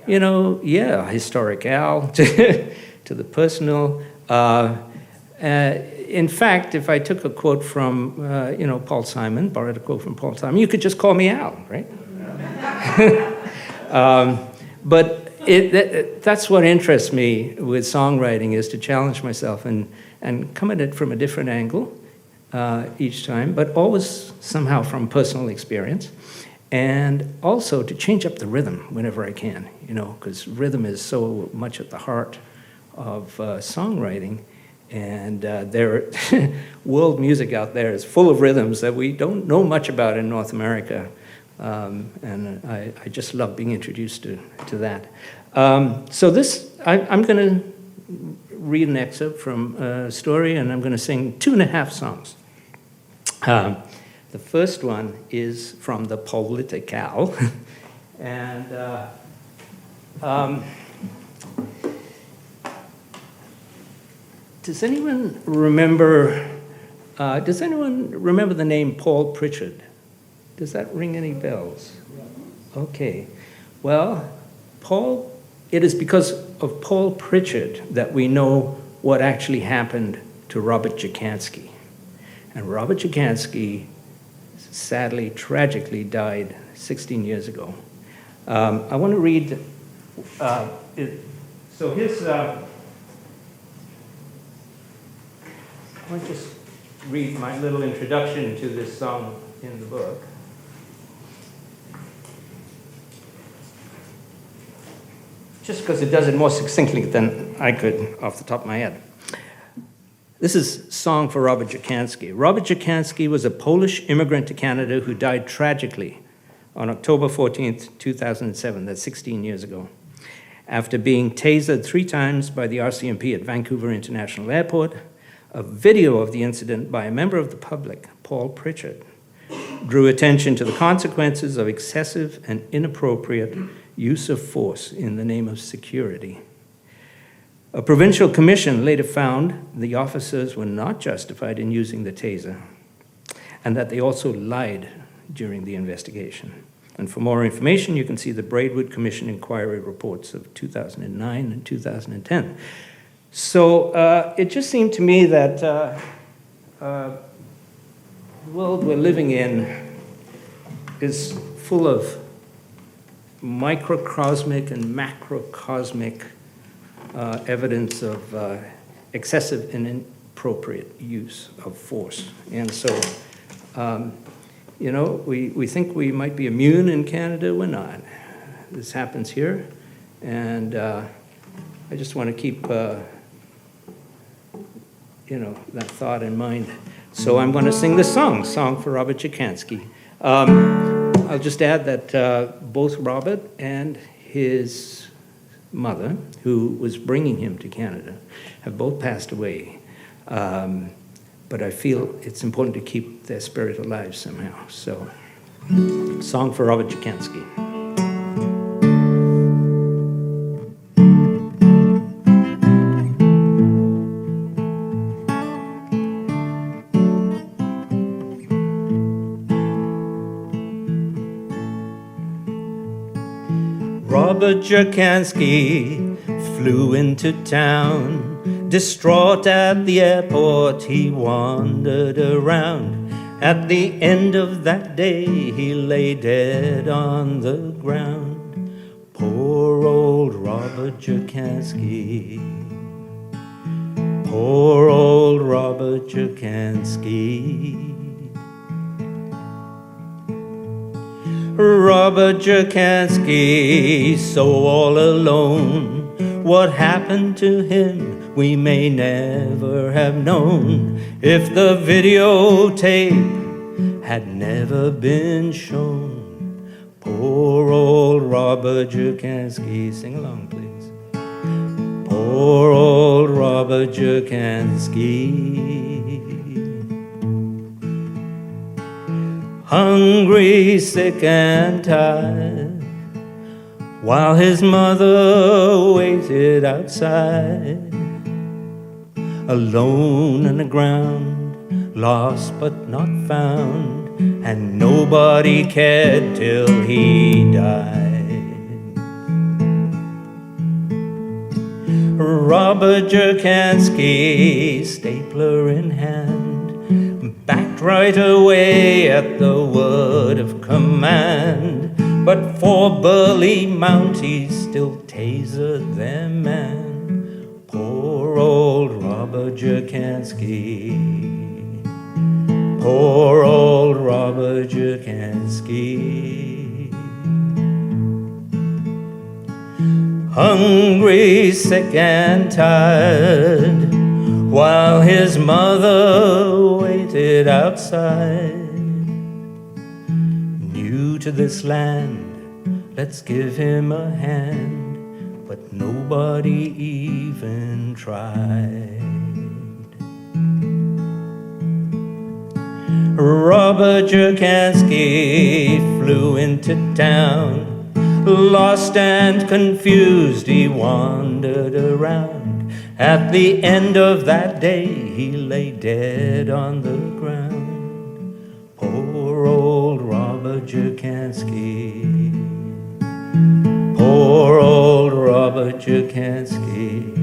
historic Al to the personal. In fact, if I took a quote from, Paul Simon, borrowed a quote from Paul Simon, you could just call me Al, right? But that's what interests me with songwriting, is to challenge myself and come at it from a different angle each time, but always somehow from personal experience. And also to change up the rhythm whenever I can, because rhythm is so much at the heart of songwriting. And world music out there is full of rhythms that we don't know much about in North America. And I just love being introduced to that. So I'm going to read an excerpt from a story, and I'm going to sing 2.5 songs. The first one is from the Political, and does anyone remember the name Paul Pritchard? Does that ring any bells? Okay. Well, it is because of Paul Pritchard that we know what actually happened to Robert Dziekanski. And Robert Dziekanski sadly, tragically died 16 years ago. I want to read, so here's, I want to just read my little introduction to this song in the book. Just because it does it more succinctly than I could off the top of my head. This is Song for Robert Dziekanski. Robert Dziekanski was a Polish immigrant to Canada who died tragically on October 14th, 2007, that's 16 years ago, after being tasered 3 times by the RCMP at Vancouver International Airport. A video of the incident by a member of the public, Paul Pritchard, drew attention to the consequences of excessive and inappropriate use of force in the name of security. A provincial commission later found the officers were not justified in using the taser, and that they also lied during the investigation. And for more information, you can see the Braidwood Commission inquiry reports of 2009 and 2010. So it just seemed to me that the world we're living in is full of microcosmic and macrocosmic evidence of excessive and inappropriate use of force. And so, we think we might be immune in Canada. We're not. This happens here. And I just want to keep, that thought in mind. So I'm going to sing this song for Robert Dziekanski. I'll just add that both Robert and his mother, who was bringing him to Canada, have both passed away. But I feel it's important to keep their spirit alive somehow. So, song for Robert Dziekanski. Robert Dziekanski flew into town. Distraught at the airport, he wandered around. At the end of that day, he lay dead on the ground. Poor old Robert Dziekanski. Poor old Robert Dziekanski. Robert Dziekanski, so all alone. What happened to him, we may never have known. If the videotape had never been shown. Poor old Robert Dziekanski, sing along please. Poor old Robert Dziekanski. Hungry, sick and tired, while his mother waited outside, alone on the ground, lost but not found, and nobody cared till he died. Robert Dziekanski, stapler in hand, backed right away at the word of command. But for burly Mounties still tasered their man. Poor old Robert Dziekanski. Poor old Robert Dziekanski. Hungry, sick and tired, while his mother waited outside. New to this land, let's give him a hand, but nobody even tried. Robert Dziekanski flew into town, lost and confused he wandered around. At the end of that day, he lay dead on the ground. Poor old Robert Dziekanski. Poor old Robert Dziekanski.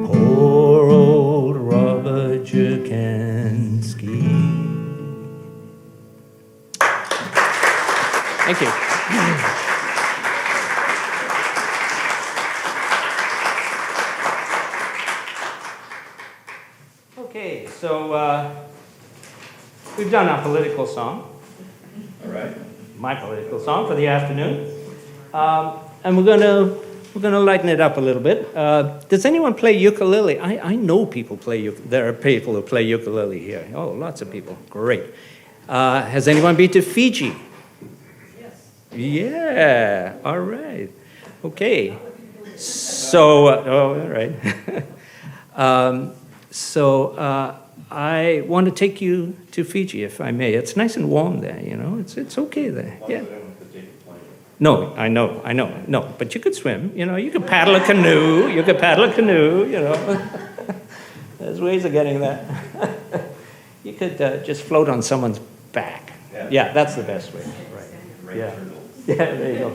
Poor old Robert Dziekanski. Thank you. Okay, so we've done our political song. All right. My political song for the afternoon, and we're gonna lighten it up a little bit. Does anyone play ukulele? I know people play. There are people who play ukulele here. Oh, lots of people. Great. Has anyone been to Fiji? Yes. Yeah. All right. Okay. So, all right. I want to take you to Fiji, if I may. It's nice and warm there, you know. It's okay there. Yeah. No, I know. No, but you could swim, you know. You could paddle a canoe. You know. There's ways of getting that. You could just float on someone's back. Yeah, that's the best way. Right. Yeah. Yeah, there you go.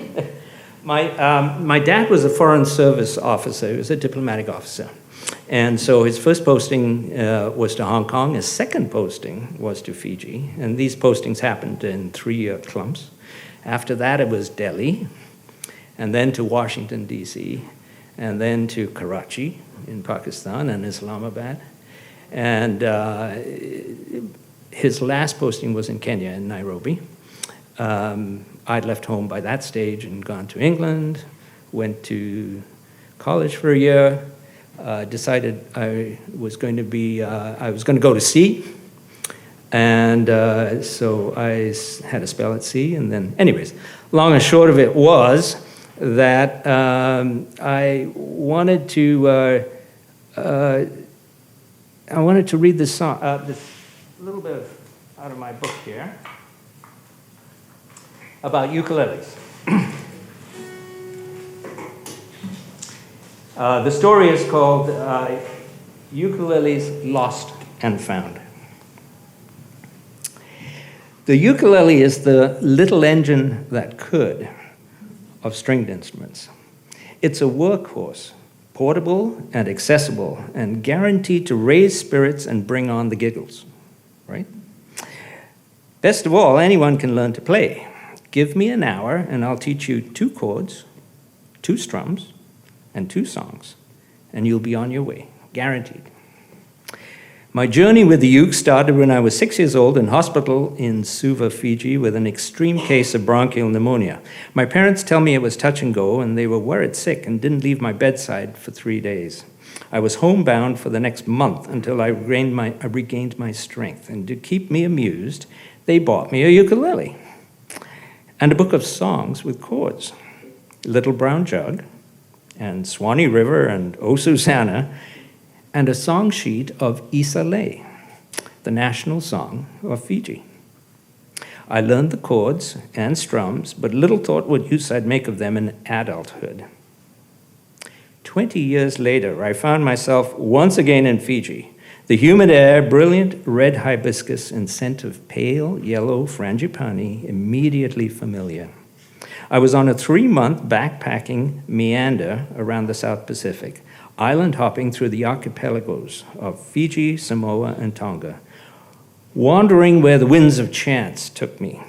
My dad was a Foreign Service officer. He was a diplomatic officer. And so his first posting was to Hong Kong. His second posting was to Fiji. And these postings happened in 3-year clumps. After that, it was Delhi, and then to Washington, D.C., and then to Karachi in Pakistan and Islamabad. And his last posting was in Kenya, in Nairobi. I'd left home by that stage and gone to England, went to college for a year, decided I was going to go to sea. And so I had a spell at sea, and then, anyways, long and short of it was that I wanted to read this song, this little bit out of my book here about ukuleles. The story is called Ukuleles Lost and Found. The ukulele is the little engine that could of stringed instruments. It's a workhorse, portable and accessible, and guaranteed to raise spirits and bring on the giggles, right? Best of all, anyone can learn to play. Give me an hour and I'll teach you 2 chords, 2 strums, and 2 songs, and you'll be on your way, guaranteed. My journey with the uke started when I was 6 years old in hospital in Suva, Fiji, with an extreme case of bronchial pneumonia. My parents tell me it was touch and go, and they were worried sick and didn't leave my bedside for 3 days. I was homebound for the next month until I regained my strength, and to keep me amused, they bought me a ukulele and a book of songs with chords, Little Brown Jug, and Swanee River, and Oh Susanna, and a song sheet of Isa Lay, the national song of Fiji. I learned the chords and strums, but little thought what use I'd make of them in adulthood. 20 years later, I found myself once again in Fiji. The humid air, brilliant red hibiscus, and scent of pale yellow frangipani, immediately familiar. I was on a 3-month backpacking meander around the South Pacific, island hopping through the archipelagos of Fiji, Samoa, and Tonga, wandering where the winds of chance took me.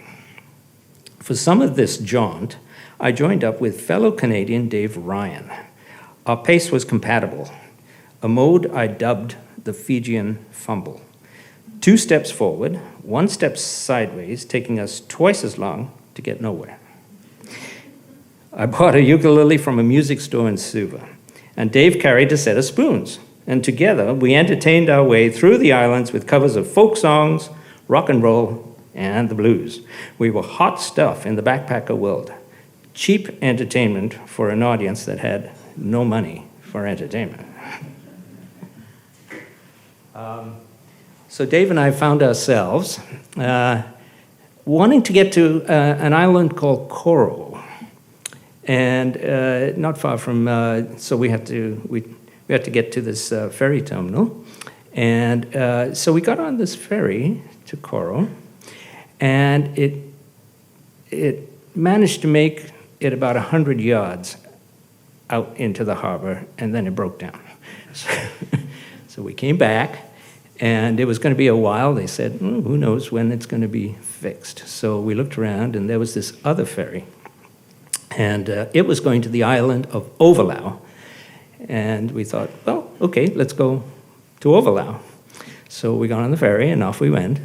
For some of this jaunt, I joined up with fellow Canadian Dave Ryan. Our pace was compatible, a mode I dubbed the Fijian fumble. 2 steps forward, 1 step sideways, taking us twice as long to get nowhere. I bought a ukulele from a music store in Suva, and Dave carried a set of spoons, and together we entertained our way through the islands with covers of folk songs, rock and roll, and the blues. We were hot stuff in the backpacker world, cheap entertainment for an audience that had no money for entertainment. So Dave and I found ourselves wanting to get to an island called Koro, and not far from. So we had to get to this ferry terminal, and so we got on this ferry to Koro, and it managed to make it about 100 yards out into the harbor, and then it broke down. So we came back. And it was going to be a while. They said, who knows when it's going to be fixed. So we looked around, and there was this other ferry. And it was going to the island of Ovalau. And we thought, well, okay, let's go to Ovalau. So we got on the ferry, and off we went.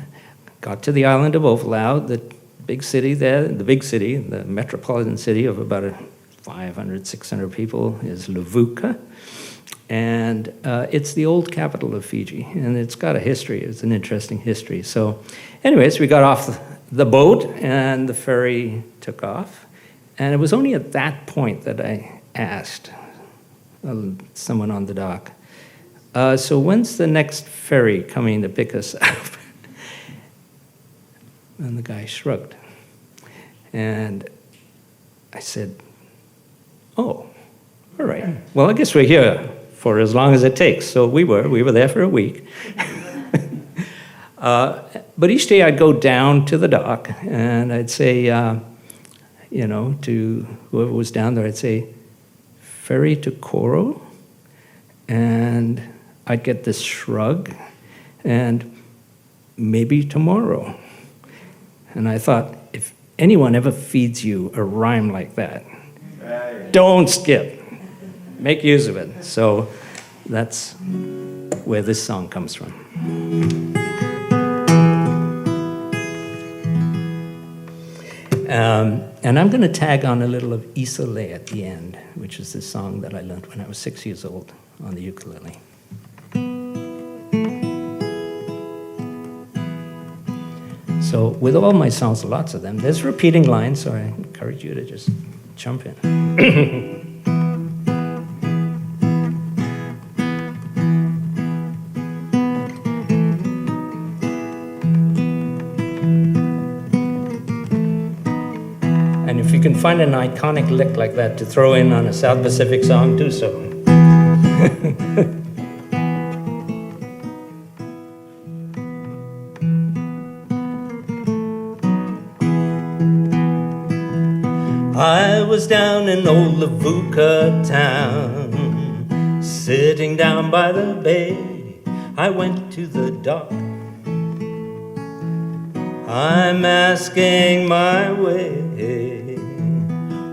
Got to the island of Ovalau, the big city there, the metropolitan city of about 500, 600 people is Levuka. And it's the old capital of Fiji, and it's got a history. It's an interesting history. So anyways, we got off the boat, and the ferry took off. And it was only at that point that I asked someone on the dock, so when's the next ferry coming to pick us up? And the guy shrugged. And I said, oh, all right. Well, I guess we're here for as long as it takes. So we were there for a week. But each day I'd go down to the dock, and I'd say, to whoever was down there, I'd say, ferry to Koro? And I'd get this shrug, and maybe tomorrow. And I thought, if anyone ever feeds you a rhyme like that, don't skip. make use of it. So that's where this song comes from. And I'm going to tag on a little of Isolé at the end, which is this song that I learned when I was 6 years old on the ukulele. So with all my songs, lots of them, there's repeating lines, so I encourage you to just jump in. And if you can find an iconic lick like that to throw in on a South Pacific song, do so. I was down in old Levuka town, sitting down by the bay. I went to the dock. I'm asking my way.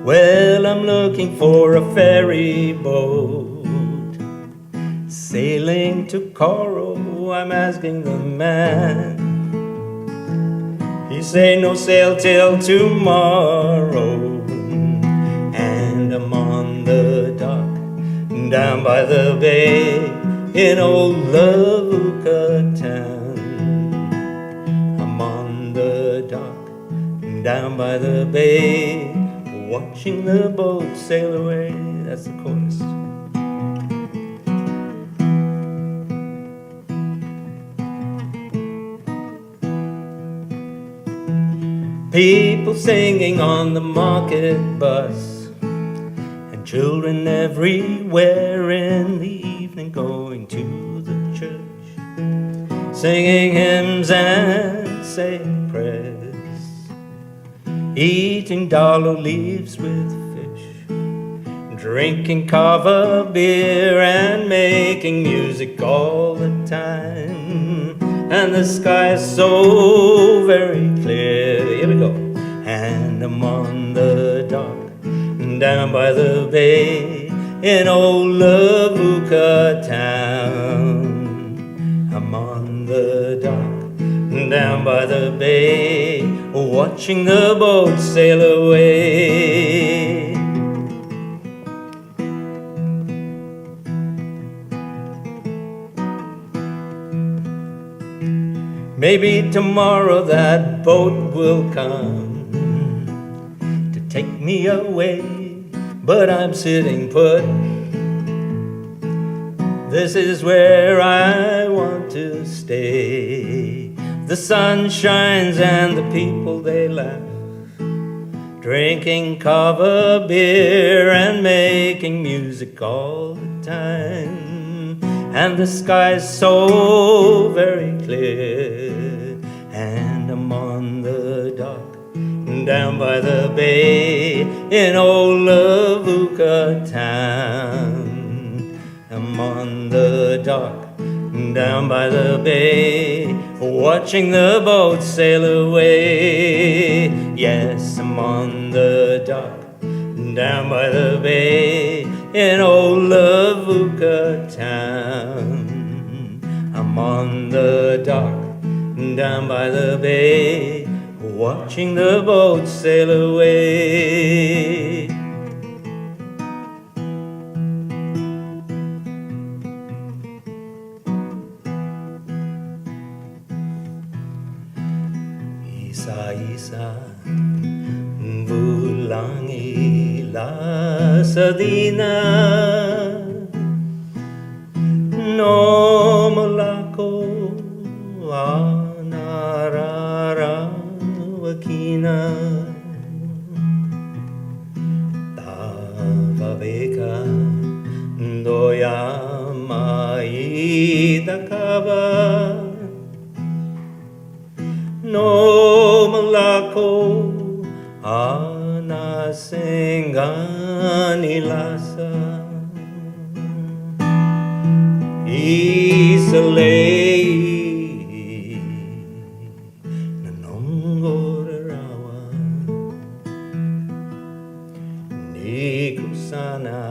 Well, I'm looking for a ferry boat sailing to Coro. I'm asking the man. He say no sail till tomorrow. And I'm on the dock down by the bay in old Levuka town. I'm on the dock down by the bay, watching the boat sail away. That's the chorus. People singing on the market bus, and children everywhere in the evening going to the church, singing hymns and saying prayers, eating dalo leaves with fish, drinking kava beer and making music all the time. And the sky is so very clear. Here we go. And I'm on the dock down by the bay in old Levuka town. I'm on the dock down by the bay, watching the boat sail away. Maybe tomorrow that boat will come to take me away, but I'm sitting put. This is where I want to stay. The sun shines and the people they laugh, drinking kava beer and making music all the time. And the sky's so very clear, and I'm on the dock down by the bay in old Levuka town. I'm on the dock down by the bay, watching the boat sail away. Yes, I'm on the dock down by the bay in old Levuka town. I'm on the dock down by the bay, watching the boat sail away. Isa isa bulangi la sadina, no malako anarara wakina, tavaveka doyamai dakava, no malako anasengani lasa. Isolé nanongorarawa, sana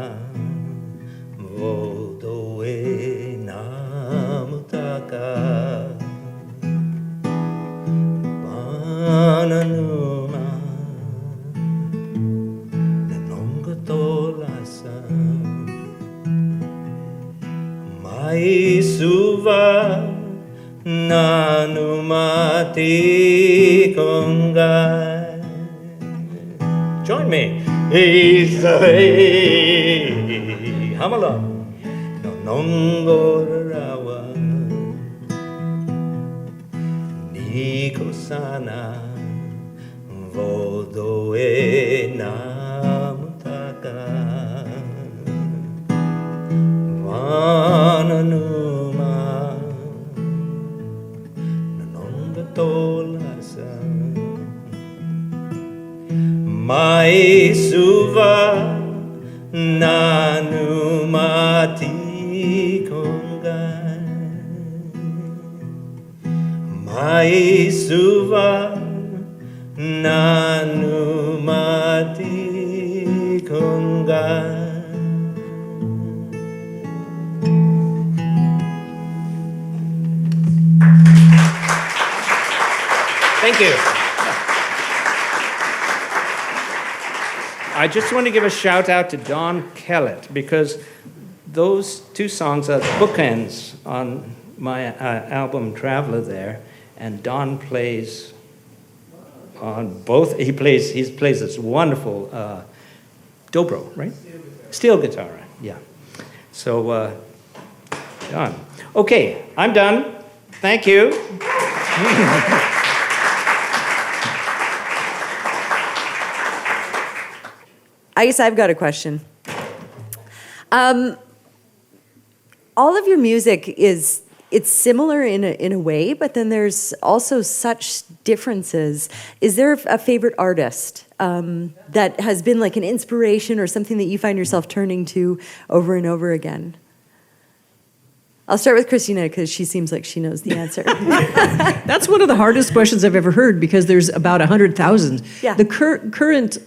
Vodoe namutaka Bananuma Nanongatolasa Mai suva nanumati kongai. Join me. Isae hamala no nongorawa nikosana vodoe namutaka vananuma nanongatolasa Mai suva nanumati kongai Mai suva nanumati kongai Thank you. I just want to give a shout out to Don Kellett because those two songs are bookends on my album Traveler there, and Don plays on both. He plays this wonderful dobro, right? Steel guitar, yeah. So, Don. Okay, I'm done. Thank you. I guess I've got a question. All of your music it's similar in a way, but then there's also such differences. Is there a favorite artist that has been like an inspiration or something that you find yourself turning to over and over again? I'll start with Kristina because she seems like she knows the answer. That's one of the hardest questions I've ever heard because there's about 100,000. Yeah. The current,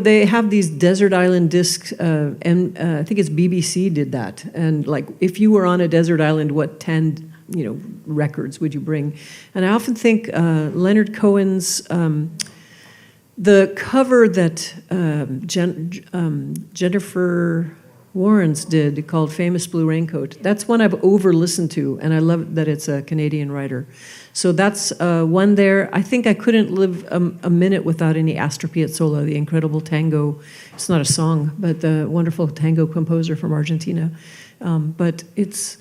they have these desert island discs, and I think it's BBC did that. And like, if you were on a desert island, what 10, records would you bring? And I often think Leonard Cohen's, the cover that Jennifer Warrens did called Famous Blue Raincoat. That's one I've over-listened to, and I love that it's a Canadian writer. So that's one there. I think I couldn't live a minute without any Astor Piazzolla, the incredible tango. It's not a song, but the wonderful tango composer from Argentina. But it's,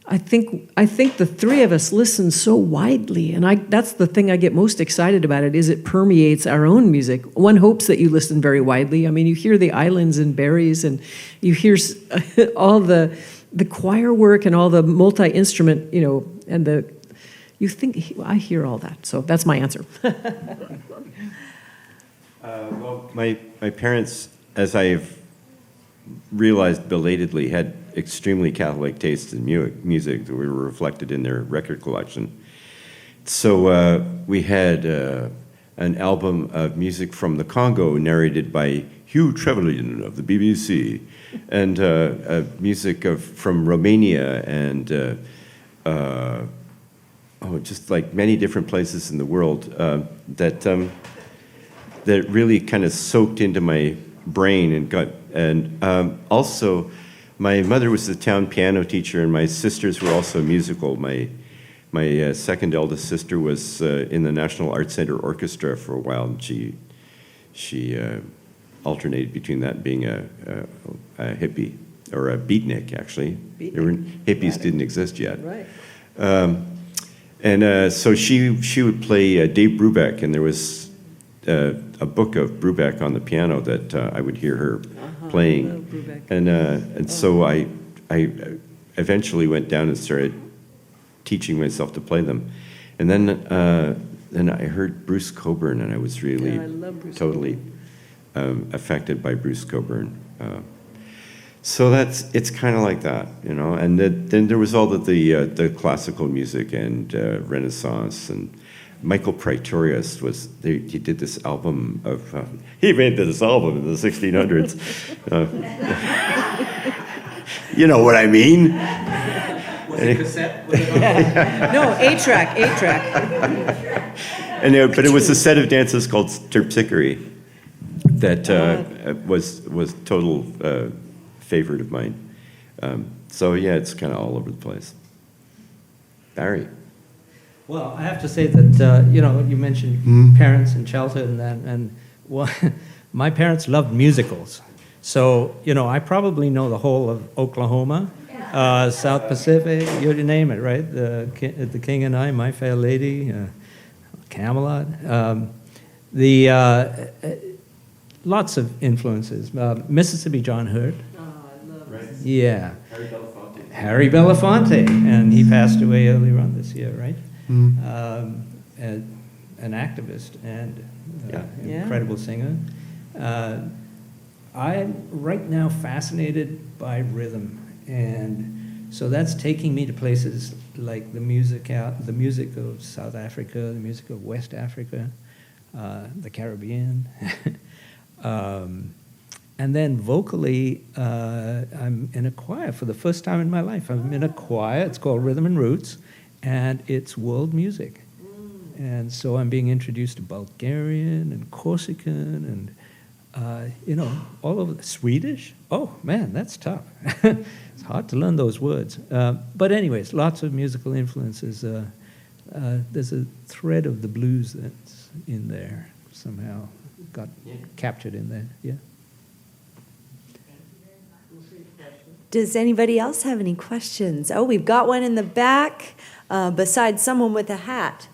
I think the three of us listen so widely, and that's the thing I get most excited about it, is it permeates our own music. One hopes that you listen very widely. I mean, you hear the islands and Barry's, and you hear all the choir work and all the multi-instrument, and you think, I hear all that. So that's my answer. Well, my parents, as I've realized belatedly, had extremely Catholic tastes in music that were reflected in their record collection. So we had an album of music from the Congo narrated by Hugh Trevelyan of the BBC, and music from Romania and just like many different places in the world that really kind of soaked into my brain and also my mother was the town piano teacher and my sisters were also musical. My second eldest sister was in the National Arts Center Orchestra for a while, and she alternated between that and being a hippie or a beatnik actually. Hippies didn't exist yet. Right. So she would play Dave Brubeck, and there was a book of Brubeck on the piano that I would hear her playing, and so I eventually went down and started teaching myself to play them, and then I heard Bruce Cockburn, and I was really totally affected by Bruce Cockburn. So it's kind of like that, And then there was all the classical music and Renaissance, and Michael Praetorius he did this album of he made this album in the 1600s. You know what I mean? Was it cassette? Was it on? No, 8-track, 8-track. But it was a set of dances called Terpsichore that was total favorite of mine. So yeah, it's kind of all over the place. Barry. Well, I have to say that, you mentioned parents and childhood and that, and well, my parents loved musicals. So, I probably know the whole of Oklahoma, South Pacific, you name it, right? The King and I, My Fair Lady, Camelot. Lots of influences. Mississippi John Hurt. Oh, I love Right. Yeah. Harry Belafonte. Harry Belafonte, and he passed away earlier on this year, right? An activist and Yeah. incredible singer. I'm right now fascinated by rhythm, and so that's taking me to places like the music of South Africa, the music of West Africa, the Caribbean. And then vocally, I'm in a choir for the first time in my life. I'm in a choir. It's called Rhythm and Roots, and it's world music. And so I'm being introduced to Bulgarian and Corsican and, all over Swedish. Oh, man, that's tough. It's hard to learn those words. But anyways, lots of musical influences. There's a thread of the blues that's in there somehow. Got captured in there, yeah. Does anybody else have any questions? Oh, we've got one in the back besides someone with a hat.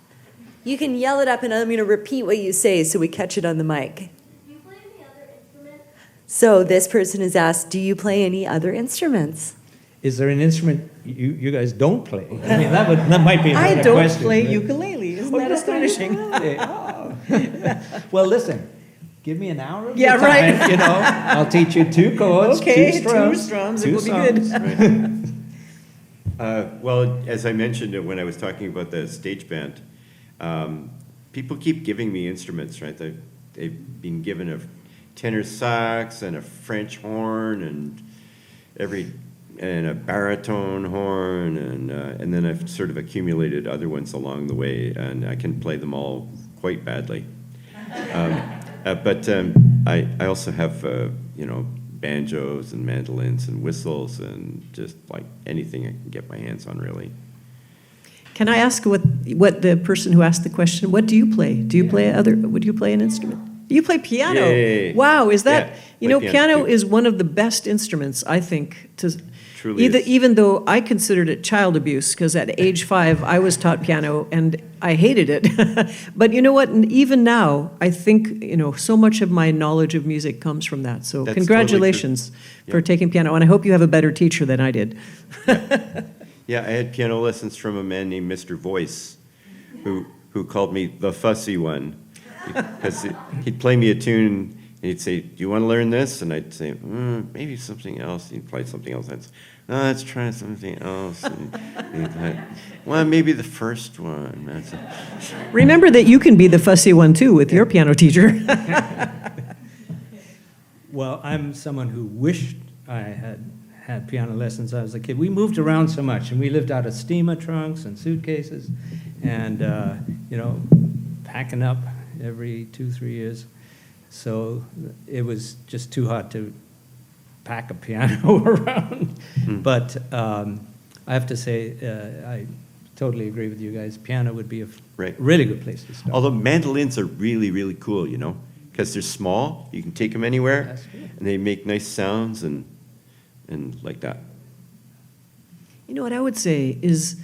You can yell it up and I'm going to repeat what you say so we catch it on the mic. Do you play any other instrument? So this person has asked, do you play any other instruments? Is there an instrument you guys don't play? I mean, that might be another I don't question. play but- ukulele. Isn't Oh, that you don't play astonishing? ukulele? Oh. Well, listen. Give me an hour of Yeah, your time, right. I'll teach you 2 chords, Okay, 2 strums, 2 strums, it 2 will be good. songs. Well, as I mentioned when I was talking about the stage band, people keep giving me instruments, right? They've been given a tenor sax and a French horn and a baritone horn, and then I've sort of accumulated other ones along the way, and I can play them all quite badly. But I also have banjos and mandolins and whistles and just like anything I can get my hands on, really. Can I ask what the person who asked the question, what do you play? Do you play would you play an instrument? You play piano. Yay. Wow, is that, Yeah, play piano piano too. is one of the best instruments, I think, Truly is. even though I considered it child abuse, because at age 5, I was taught piano and I hated it. But you know what, and even now, I think, so much of my knowledge of music comes from that. So That's congratulations totally true. for Yeah. taking piano, and I hope you have a better teacher than I did. Yeah, I had piano lessons from a man named Mr. Voice, who called me the fussy one, because he'd play me a tune and he'd say, "Do you want to learn this?" And I'd say, "Maybe something else." He'd play something else. I'd say, "No, let's try something else." And well, maybe the first one. That's it. Remember that you can be the fussy one too with your piano teacher. Well, I'm someone who wished I had piano lessons when I was a kid. We moved around so much, and we lived out of steamer trunks and suitcases, and packing up every 2-3 years. So it was just too hard to pack a piano around. But I have to say, I totally agree with you guys. Piano would be a Right. really good place to start. Although mandolins are really, really cool, because they're small. You can take them anywhere, That's good. and they make nice sounds and like that. You know what I would say is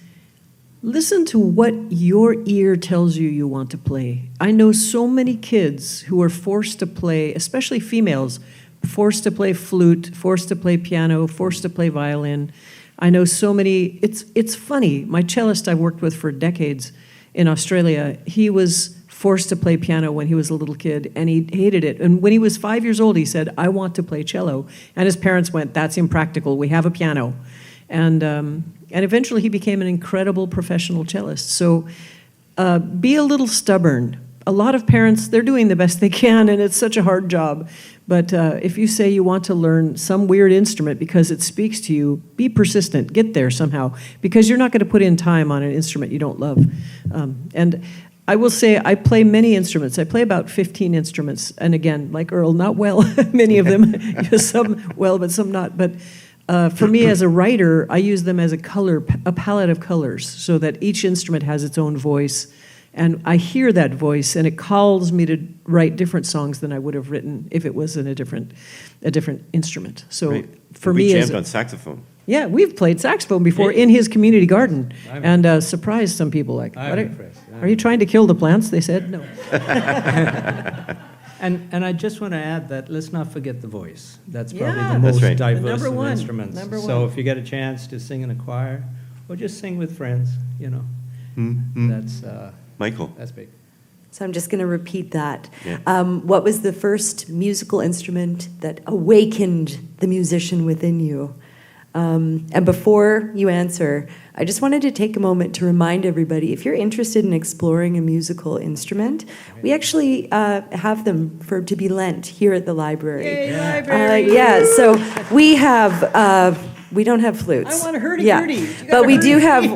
listen to what your ear tells you want to play. I know so many kids who are forced to play, especially females, forced to play flute, forced to play piano, forced to play violin. I know so many. It's funny. My cellist I've worked with for decades in Australia, he was forced to play piano when he was a little kid, and he hated it. And when he was 5 years old, he said, "I want to play cello." And his parents went, "That's impractical. We have a piano." And eventually he became an incredible professional cellist. So be a little stubborn. a lot of parents, they're doing the best they can, and it's such a hard job. But if you say you want to learn some weird instrument because it speaks to you, be persistent, get there somehow, because you're not going to put in time on an instrument you don't love. And I will say I play many instruments. I play about 15 instruments, and again, like Earle, not well, many of them, some well, but some not. But for me as a writer, I use them as a palette of colors, so that each instrument has its own voice. And I hear that voice, and it calls me to write different songs than I would have written if it was in a different instrument. So Right. for we me, jammed on saxophone. yeah, we've played saxophone before in his community garden, and surprised some people. Like, I'm impressed. Are you trying to kill the plants? They said no. And I just want to add that let's not forget the voice. That's probably Yeah. the That's most right. diverse The number of one. instruments. Number So one. if you get a chance to sing in a choir, or just sing with friends, Michael. that's big. So I'm just going to repeat that. Yeah. What was the first musical instrument that awakened the musician within you? And before you answer, I just wanted to take a moment to remind everybody, if you're interested in exploring a musical instrument, we actually have them to be lent here at the library. Yay, library! Yeah, so we don't have flutes. I want a hurdy-gurdy. You got But a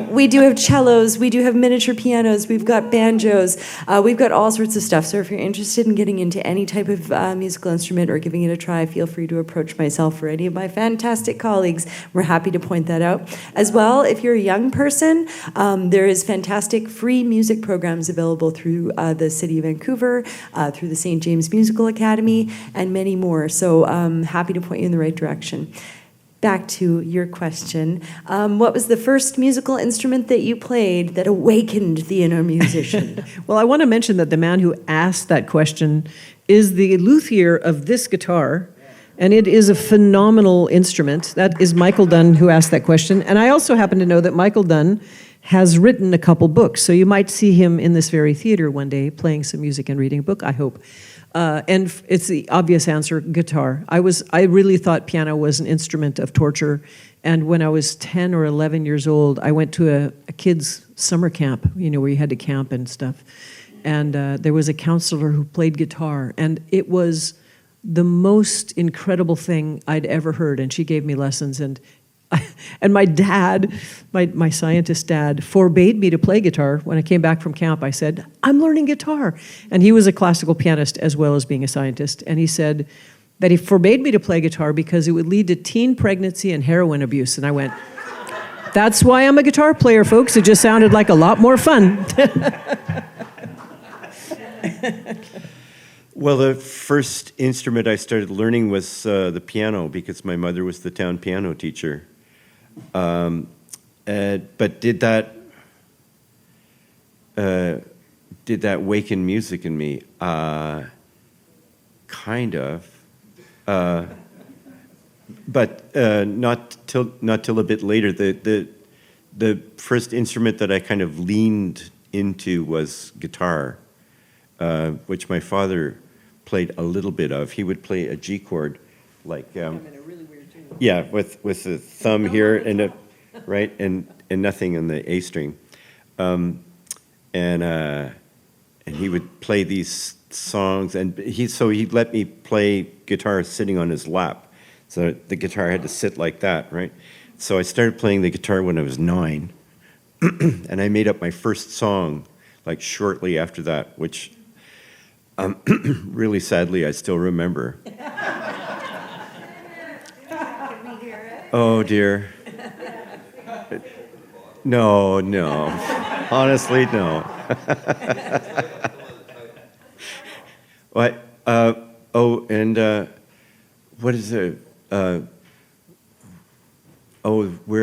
we do have cellos, we do have miniature pianos, we've got banjos, we've got all sorts of stuff. So if you're interested in getting into any type of musical instrument or giving it a try, feel free to approach myself or any of my fantastic colleagues. We're happy to point that out. As well, if you're a young person, there is fantastic free music programs available through the City of Vancouver, through the St. James Musical Academy, and many more. So happy to point you in the right direction. Back to your question. What was the first musical instrument that you played that awakened the inner musician? Well, I want to mention that the man who asked that question is the luthier of this guitar, and it is a phenomenal instrument. That is Michael Dunn who asked that question. And I also happen to know that Michael Dunn has written a couple books, so you might see him in this very theater one day playing some music and reading a book, I hope. And it's the obvious answer, guitar. I really thought piano was an instrument of torture. And when I was 10 or 11 years old, I went to a kids' summer camp, where you had to camp and stuff. And there was a counselor who played guitar. And it was the most incredible thing I'd ever heard. And she gave me lessons. And my dad, my scientist dad, forbade me to play guitar. When I came back from camp, I said, I'm learning guitar. And he was a classical pianist as well as being a scientist. And he said that he forbade me to play guitar because it would lead to teen pregnancy and heroin abuse. And I went, that's why I'm a guitar player, folks. It just sounded like a lot more fun. Well, the first instrument I started learning was the piano because my mother was the town piano teacher. But did that waken music in me? Kind of, but not till a bit later. The first instrument that I kind of leaned into was guitar, which my father played a little bit of. He would play a G chord, like. Yeah, with the thumb here and right and nothing on the A string, and he would play these songs, and he'd let me play guitar sitting on his lap, so the guitar had to sit like that, right? So I started playing the guitar when I was 9, and I made up my first song like shortly after that, which really sadly I still remember. Oh, dear. No. Honestly, no. What? What is it? Where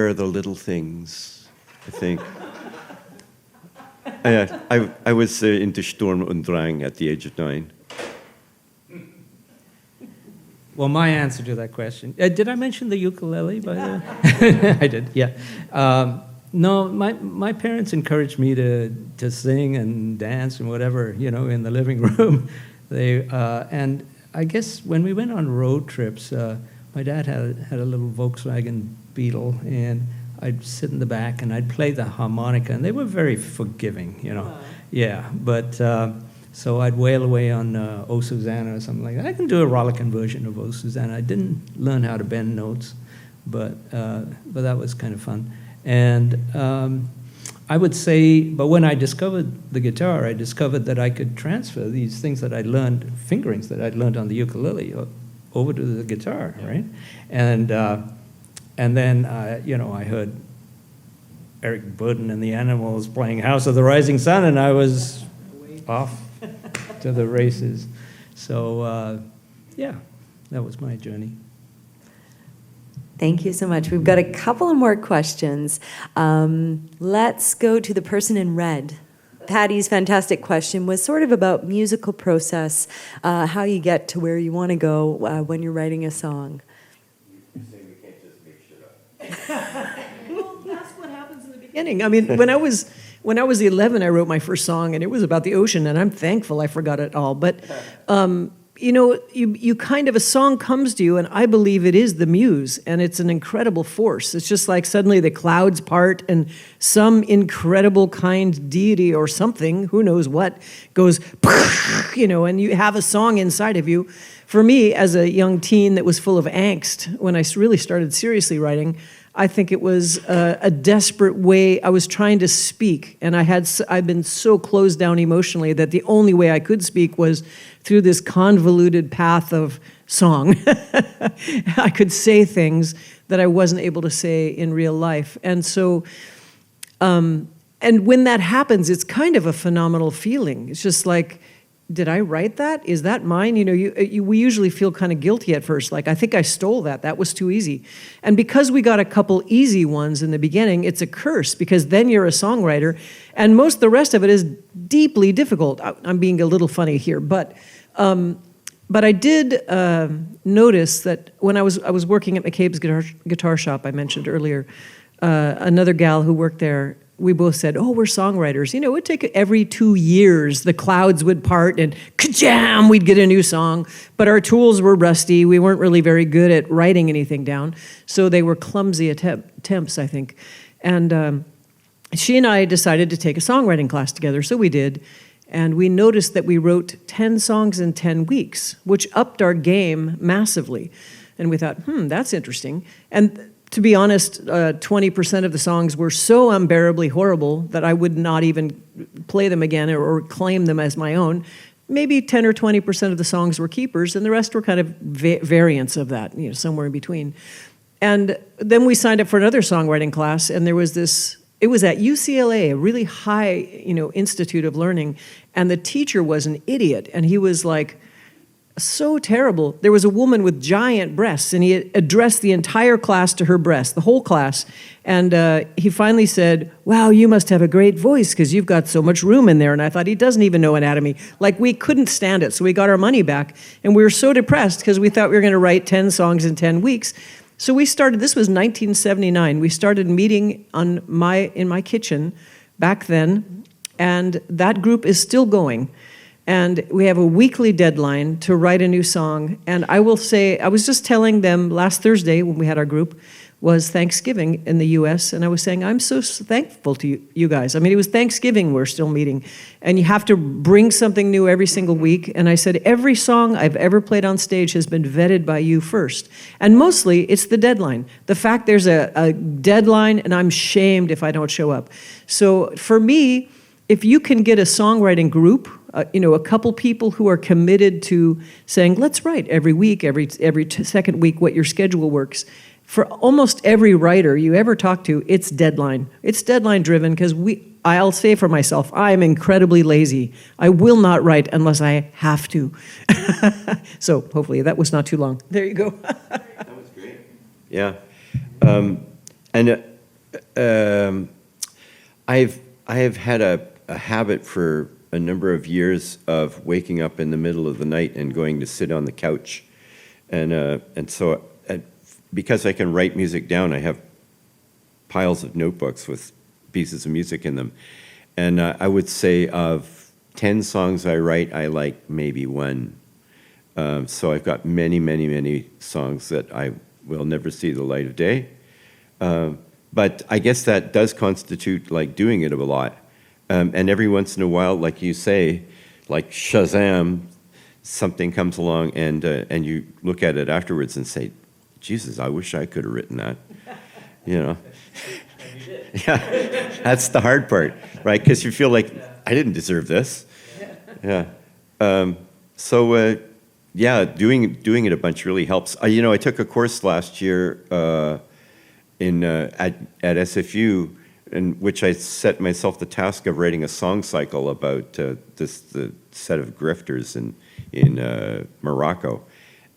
are the little things? I think. I was into Sturm und Drang at the age of 9. Well, my answer to that question, did I mention the ukulele, by the way? I did, yeah. No, my parents encouraged me to sing and dance and whatever, in the living room. And I guess when we went on road trips, my dad had a little Volkswagen Beetle, and I'd sit in the back and I'd play the harmonica, and they were very forgiving, Yeah, but So I'd wail away on O Susanna or something like that. I can do a rollicking version of O Susanna. I didn't learn how to bend notes, but that was kind of fun. And I would say, but when I discovered the guitar, I discovered that I could transfer these things that I'd learned, fingerings that I'd learned on the ukulele, over to the guitar, right? And then, I heard Eric Burden and the Animals playing House of the Rising Sun, and I was off to the races. So, that was my journey. Thank you so much. We've got a couple of more questions. Let's go to the person in red. Patty's fantastic question was sort of about musical process, how you get to where you want to go when you're writing a song. You're saying we can't just make shit up. Well, that's what happens in the beginning. I mean, when I was 11, I wrote my first song, and it was about the ocean, and I'm thankful I forgot it all. But, you kind of, a song comes to you, and I believe it is the muse, and it's an incredible force. It's just like suddenly the clouds part, and some incredible kind deity or something, who knows what, goes, and you have a song inside of you. For me, as a young teen that was full of angst, when I really started seriously writing, I think it was a desperate way. I was trying to speak, and I'd been so closed down emotionally that the only way I could speak was through this convoluted path of song. I could say things that I wasn't able to say in real life. And so, and when that happens, it's kind of a phenomenal feeling. It's just like, did I write that? Is that mine? We usually feel kind of guilty at first, like, I think I stole that. That was too easy. And because we got a couple easy ones in the beginning, it's a curse, because then you're a songwriter, and most of the rest of it is deeply difficult. I'm being a little funny here, but I did notice that when I was working at McCabe's guitar shop, I mentioned earlier, another gal who worked there, we both said, oh, we're songwriters. It would take every 2 years, the clouds would part and ka-jam, we'd get a new song. But our tools were rusty. We weren't really very good at writing anything down. So they were clumsy attempts, I think. And she and I decided to take a songwriting class together. So we did. And we noticed that we wrote 10 songs in 10 weeks, which upped our game massively. And we thought, that's interesting. And to be honest, 20% of the songs were so unbearably horrible that I would not even play them again or claim them as my own. Maybe 10 or 20% of the songs were keepers, and the rest were kind of variants of that, somewhere in between. And then we signed up for another songwriting class, and there was this, it was at UCLA, a really high, institute of learning, and the teacher was an idiot, and he was like, so terrible. There was a woman with giant breasts, and he addressed the entire class to her breasts, the whole class. And he finally said, wow, you must have a great voice because you've got so much room in there. And I thought, he doesn't even know anatomy. Like, we couldn't stand it, so we got our money back. And we were so depressed because we thought we were going to write 10 songs in 10 weeks. So we started, this was 1979, we started meeting in my kitchen back then, and that group is still going. And we have a weekly deadline to write a new song. And I will say, I was just telling them last Thursday when we had our group, was Thanksgiving in the US, and I was saying, I'm so thankful to you guys. I mean, it was Thanksgiving, we're still meeting, and you have to bring something new every single week. And I said, every song I've ever played on stage has been vetted by you first. And mostly, it's the deadline. The fact there's a deadline, and I'm shamed if I don't show up. So for me, if you can get a songwriting group, a couple people who are committed to saying, let's write every week, every second week, what your schedule works. For almost every writer you ever talk to, it's deadline. It's deadline driven because I'll say for myself, I'm incredibly lazy. I will not write unless I have to. So hopefully that was not too long. There you go. That was great. Yeah. I have had a habit for a number of years of waking up in the middle of the night and going to sit on the couch. And so because I can write music down, I have piles of notebooks with pieces of music in them. And I would say of 10 songs I write, I like maybe one. So I've got many, many, many songs that I will never see the light of day. But I guess that does constitute like doing it a lot. And every once in a while, like you say, like Shazam, something comes along and you look at it afterwards and say, Jesus, I wish I could have written that, you know. Yeah, that's the hard part, right? Because you feel like, I didn't deserve this. Yeah. Yeah, doing it a bunch really helps. I took a course last year at SFU, in which I set myself the task of writing a song cycle about the set of grifters in Morocco,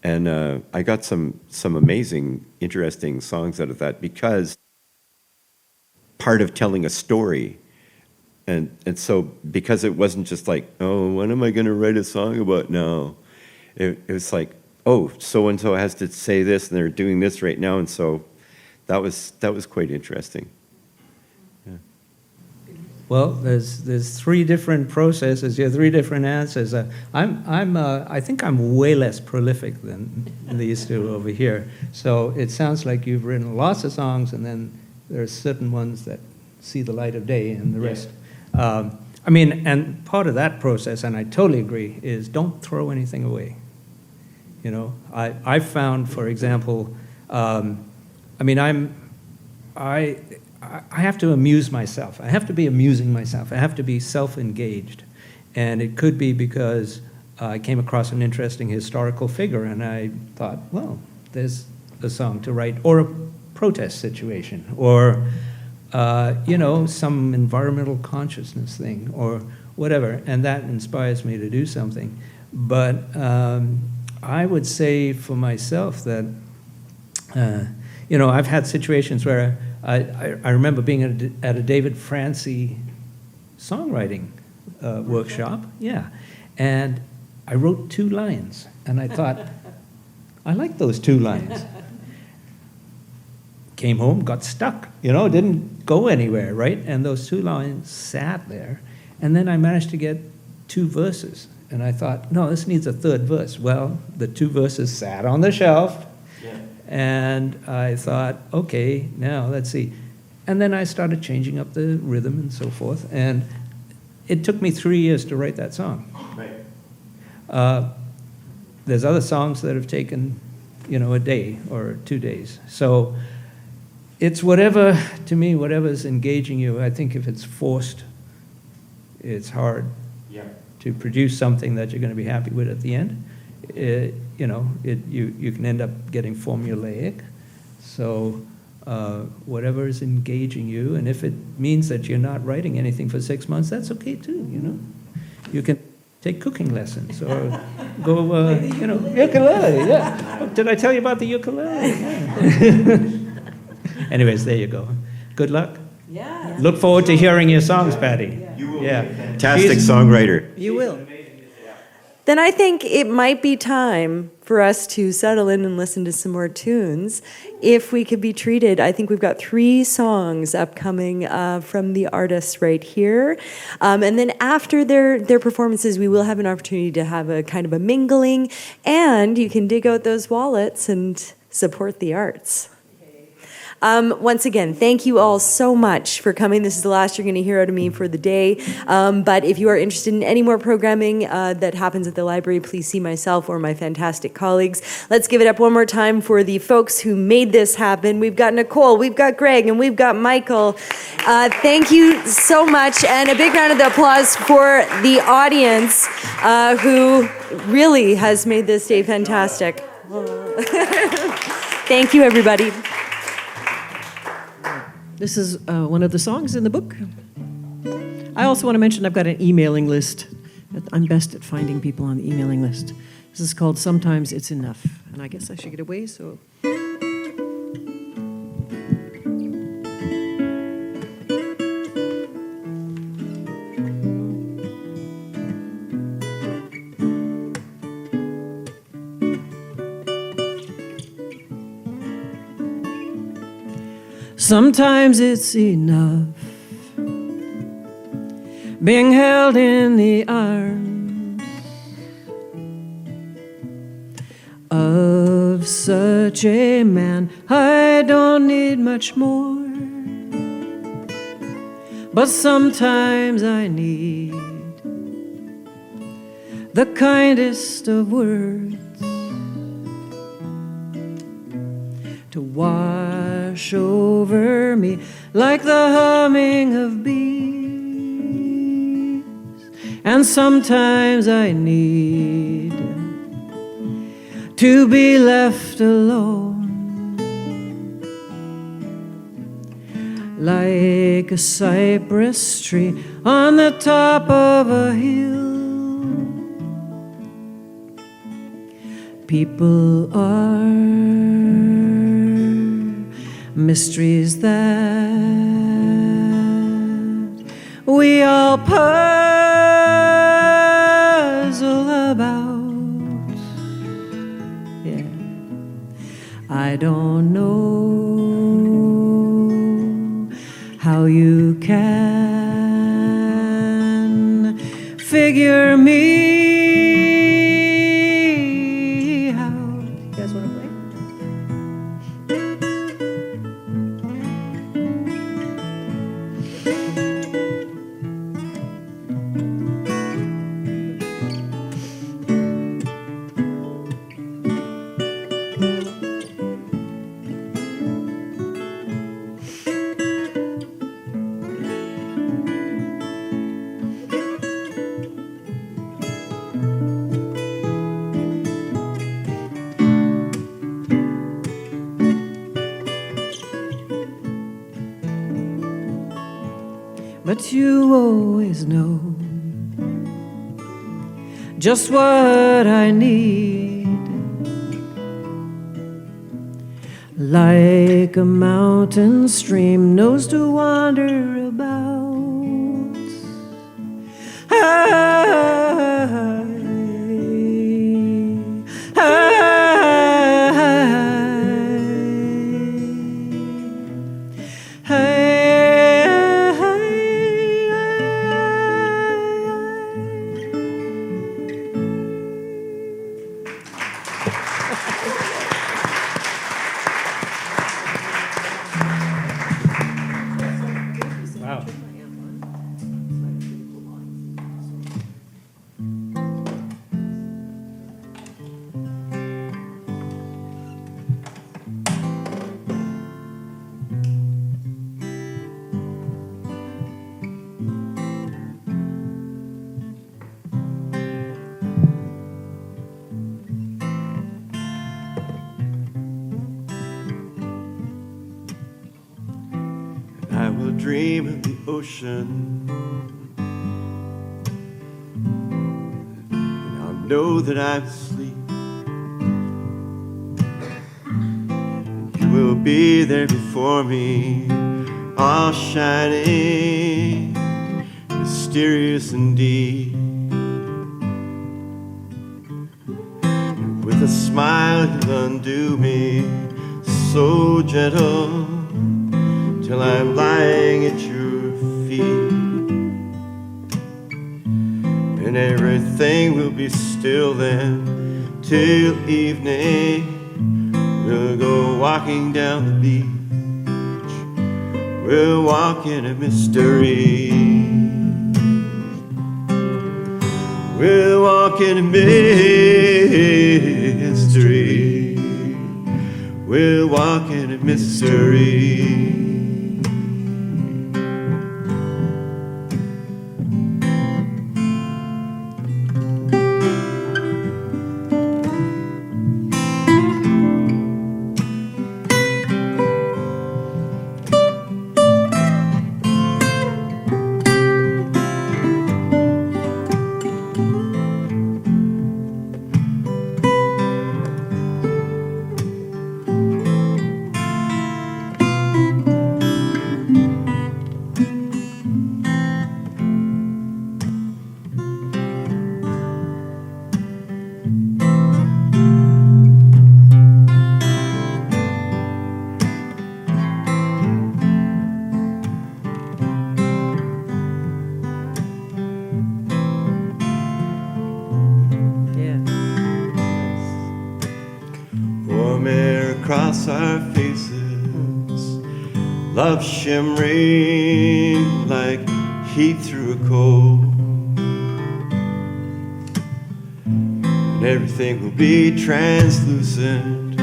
and I got some amazing, interesting songs out of that, because part of telling a story. And so, because it wasn't just like, oh, when am I going to write a song about? No, it was like, oh, so-and-so has to say this, and they're doing this right now. And so that was quite interesting. Yeah. Well, there's three different processes. You have three different answers. I think I'm way less prolific than these two over here. So it sounds like you've written lots of songs, and then there are certain ones that see the light of day, and the rest. And part of that process, and I totally agree, is don't throw anything away. I found, for example, I have to amuse myself. I have to be amusing myself. I have to be self-engaged. And it could be because I came across an interesting historical figure, and I thought, well, there's a song to write, or a protest situation, or some environmental consciousness thing, or whatever, and that inspires me to do something. But I would say for myself that, I've had situations where I remember being at a David Francie songwriting workshop, and I wrote 2 lines, and I thought, I like those 2 lines. Came home, got stuck, didn't go anywhere, right? And those 2 lines sat there. And then I managed to get 2 verses. And I thought, no, this needs a 3rd verse. Well, the 2 verses sat on the shelf. Yeah. And I thought, okay, now let's see. And then I started changing up the rhythm and so forth. And it took me 3 years to write that song. Right. There's other songs that have taken, a day or 2 days. So it's whatever's engaging you. I think if it's forced, it's hard to produce something that you're going to be happy with at the end. You can end up getting formulaic. So whatever is engaging you, and if it means that you're not writing anything for 6 months, that's okay too. You can take cooking lessons or go, ukulele. Yeah. Oh, did I tell you about the ukulele? Yeah. Anyways, there you go. Good luck. Yeah. Look forward to hearing your songs, Patty. You will. Yeah. Fantastic songwriter. You will. Then I think it might be time for us to settle in and listen to some more tunes. If we could be treated, I think we've got 3 songs upcoming from the artists right here. And then after their performances, we will have an opportunity to have a kind of a mingling, and you can dig out those wallets and support the arts. Once again, thank you all so much for coming. This is the last you're going to hear out of me for the day. But if you are interested in any more programming that happens at the library, please see myself or my fantastic colleagues. Let's give it up one more time for the folks who made this happen. We've got Nicole, we've got Greg, and we've got Michael. Thank you so much. And a big round of applause for the audience who really has made this day fantastic. Thank you, everybody. This is one of the songs in the book. I also want to mention I've got an emailing list. I'm best at finding people on the emailing list. This is called Sometimes It's Enough. And I guess I should get away, so... Sometimes it's enough being held in the arms of such a man. I don't need much more, but sometimes I need the kindest of words to wash over me like the humming of bees. And sometimes I need to be left alone, like a cypress tree on the top of a hill. People are mysteries that we all puzzle about. Yeah, I don't know how you can figure me out. You guys want to play? But you always know just what I need, like a mountain stream knows to wander about. Wow. I will dream of the ocean, and I'll know that I'm asleep. You will be there before me, all shining, mysterious indeed. With a smile you'll undo me, so gentle, till I'm lying at your feet. And everything will be still then, till evening. We'll go walking down the beach. We'll walk in a mystery. We'll walk in a mystery. We'll walk in a mystery. Across our faces, love shimmering like heat through a coal. everything will be translucent,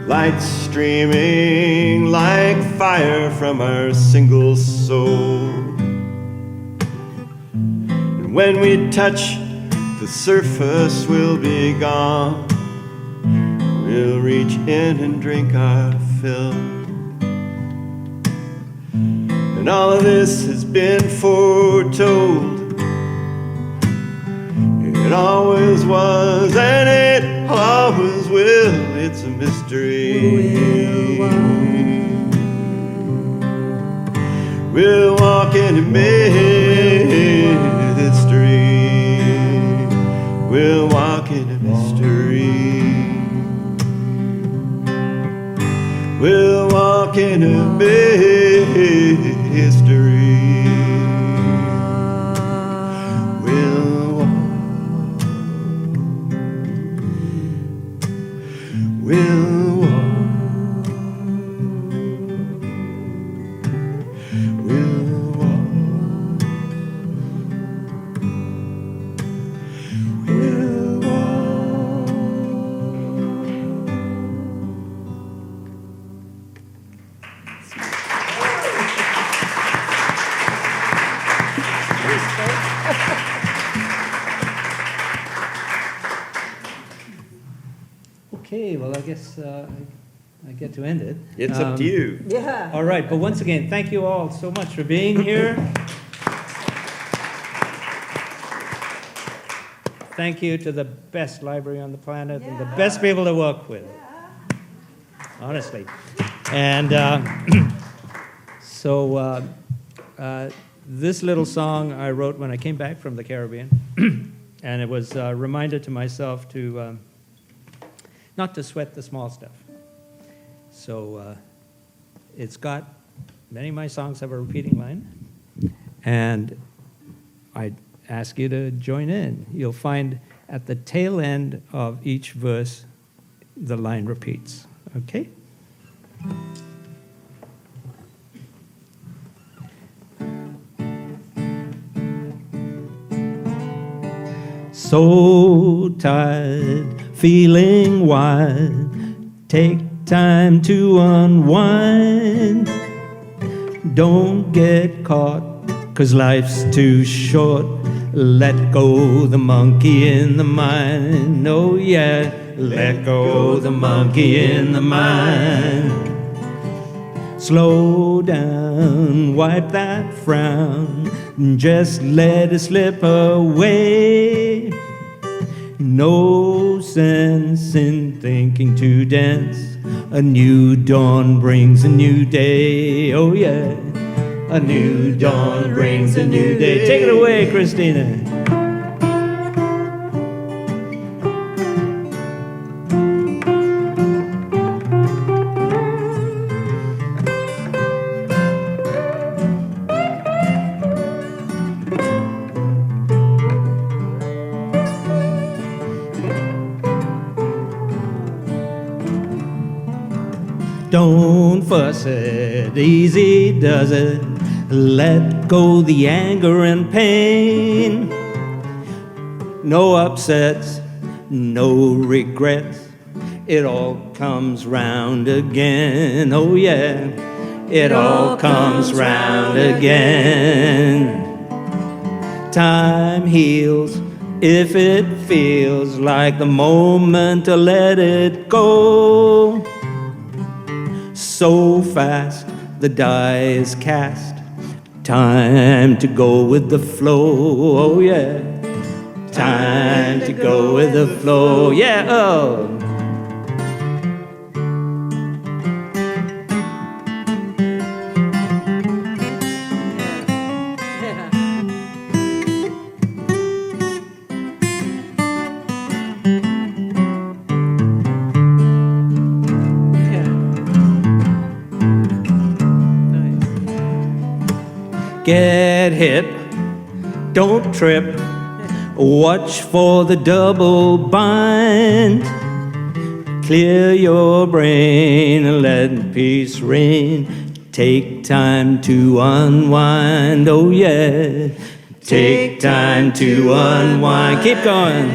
light streaming like fire from our single soul. And when we touch, the surface will be gone. We'll reach in and drink our fill. And all of this has been foretold. It always was and it always will. It's a mystery. We'll walk in a mystery. We'll walk in a mystery. We'll walk in a mystery. We'll walk. We'll walk. We'll walk. We'll walk. Okay, well, I guess I get to end it. It's up to you. Yeah. All right, but once again, thank you all so much for being here. Thank you to the best library on the planet and the best people to work with. Honestly. And so this little song I wrote when I came back from the Caribbean, and it was a reminder to myself to not to sweat the small stuff. So it's got, many of my songs have a repeating line, and I ask you to join in. You'll find at the tail end of each verse, the line repeats, okay? So tired, feeling wild, take time to unwind. Don't get caught, 'cause life's too short. Let go the monkey in the mind. Oh yeah, let go the monkey in the mind. Slow down, wipe that frown, just let it slip away. No sense in thinking to dance. A new dawn brings a new day. Oh yeah, a new dawn brings a new day. Take it away, Kristina. Don't fuss it, easy does it. Let go the anger and pain. No upsets, no regrets. It all comes round again. Oh yeah, it all comes round again. Time heals if it feels like the moment to let it go. So fast the die is cast. Time to go with the flow. Oh yeah, time to go with the flow. Yeah, oh. Get hip, don't trip, watch for the double bind. Clear your brain and let peace reign. Take time to unwind, oh yeah. Take time to unwind, keep going.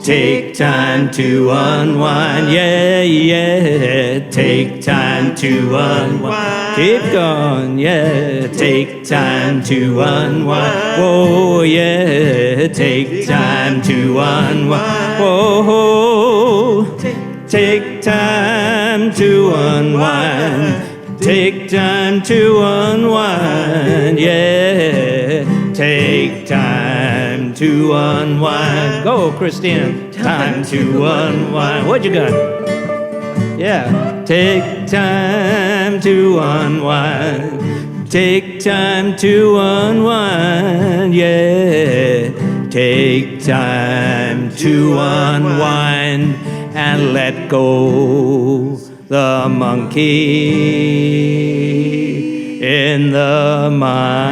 Take time to unwind, yeah, yeah. Take time to unwind. Keep going, yeah. Take time to unwind. Whoa, yeah. Take time to unwind. Whoa. Take time to unwind. Take time to unwind, yeah. Take time to unwind. Go, Kristina. Time to unwind. What you got? Yeah. Take time to unwind. Take time to unwind, yeah. Take time to unwind and let go the monkey in the mind.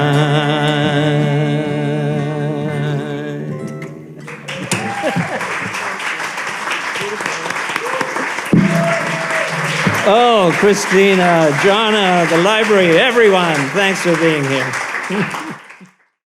Oh, Kristina, Jonna, the library, everyone, thanks for being here.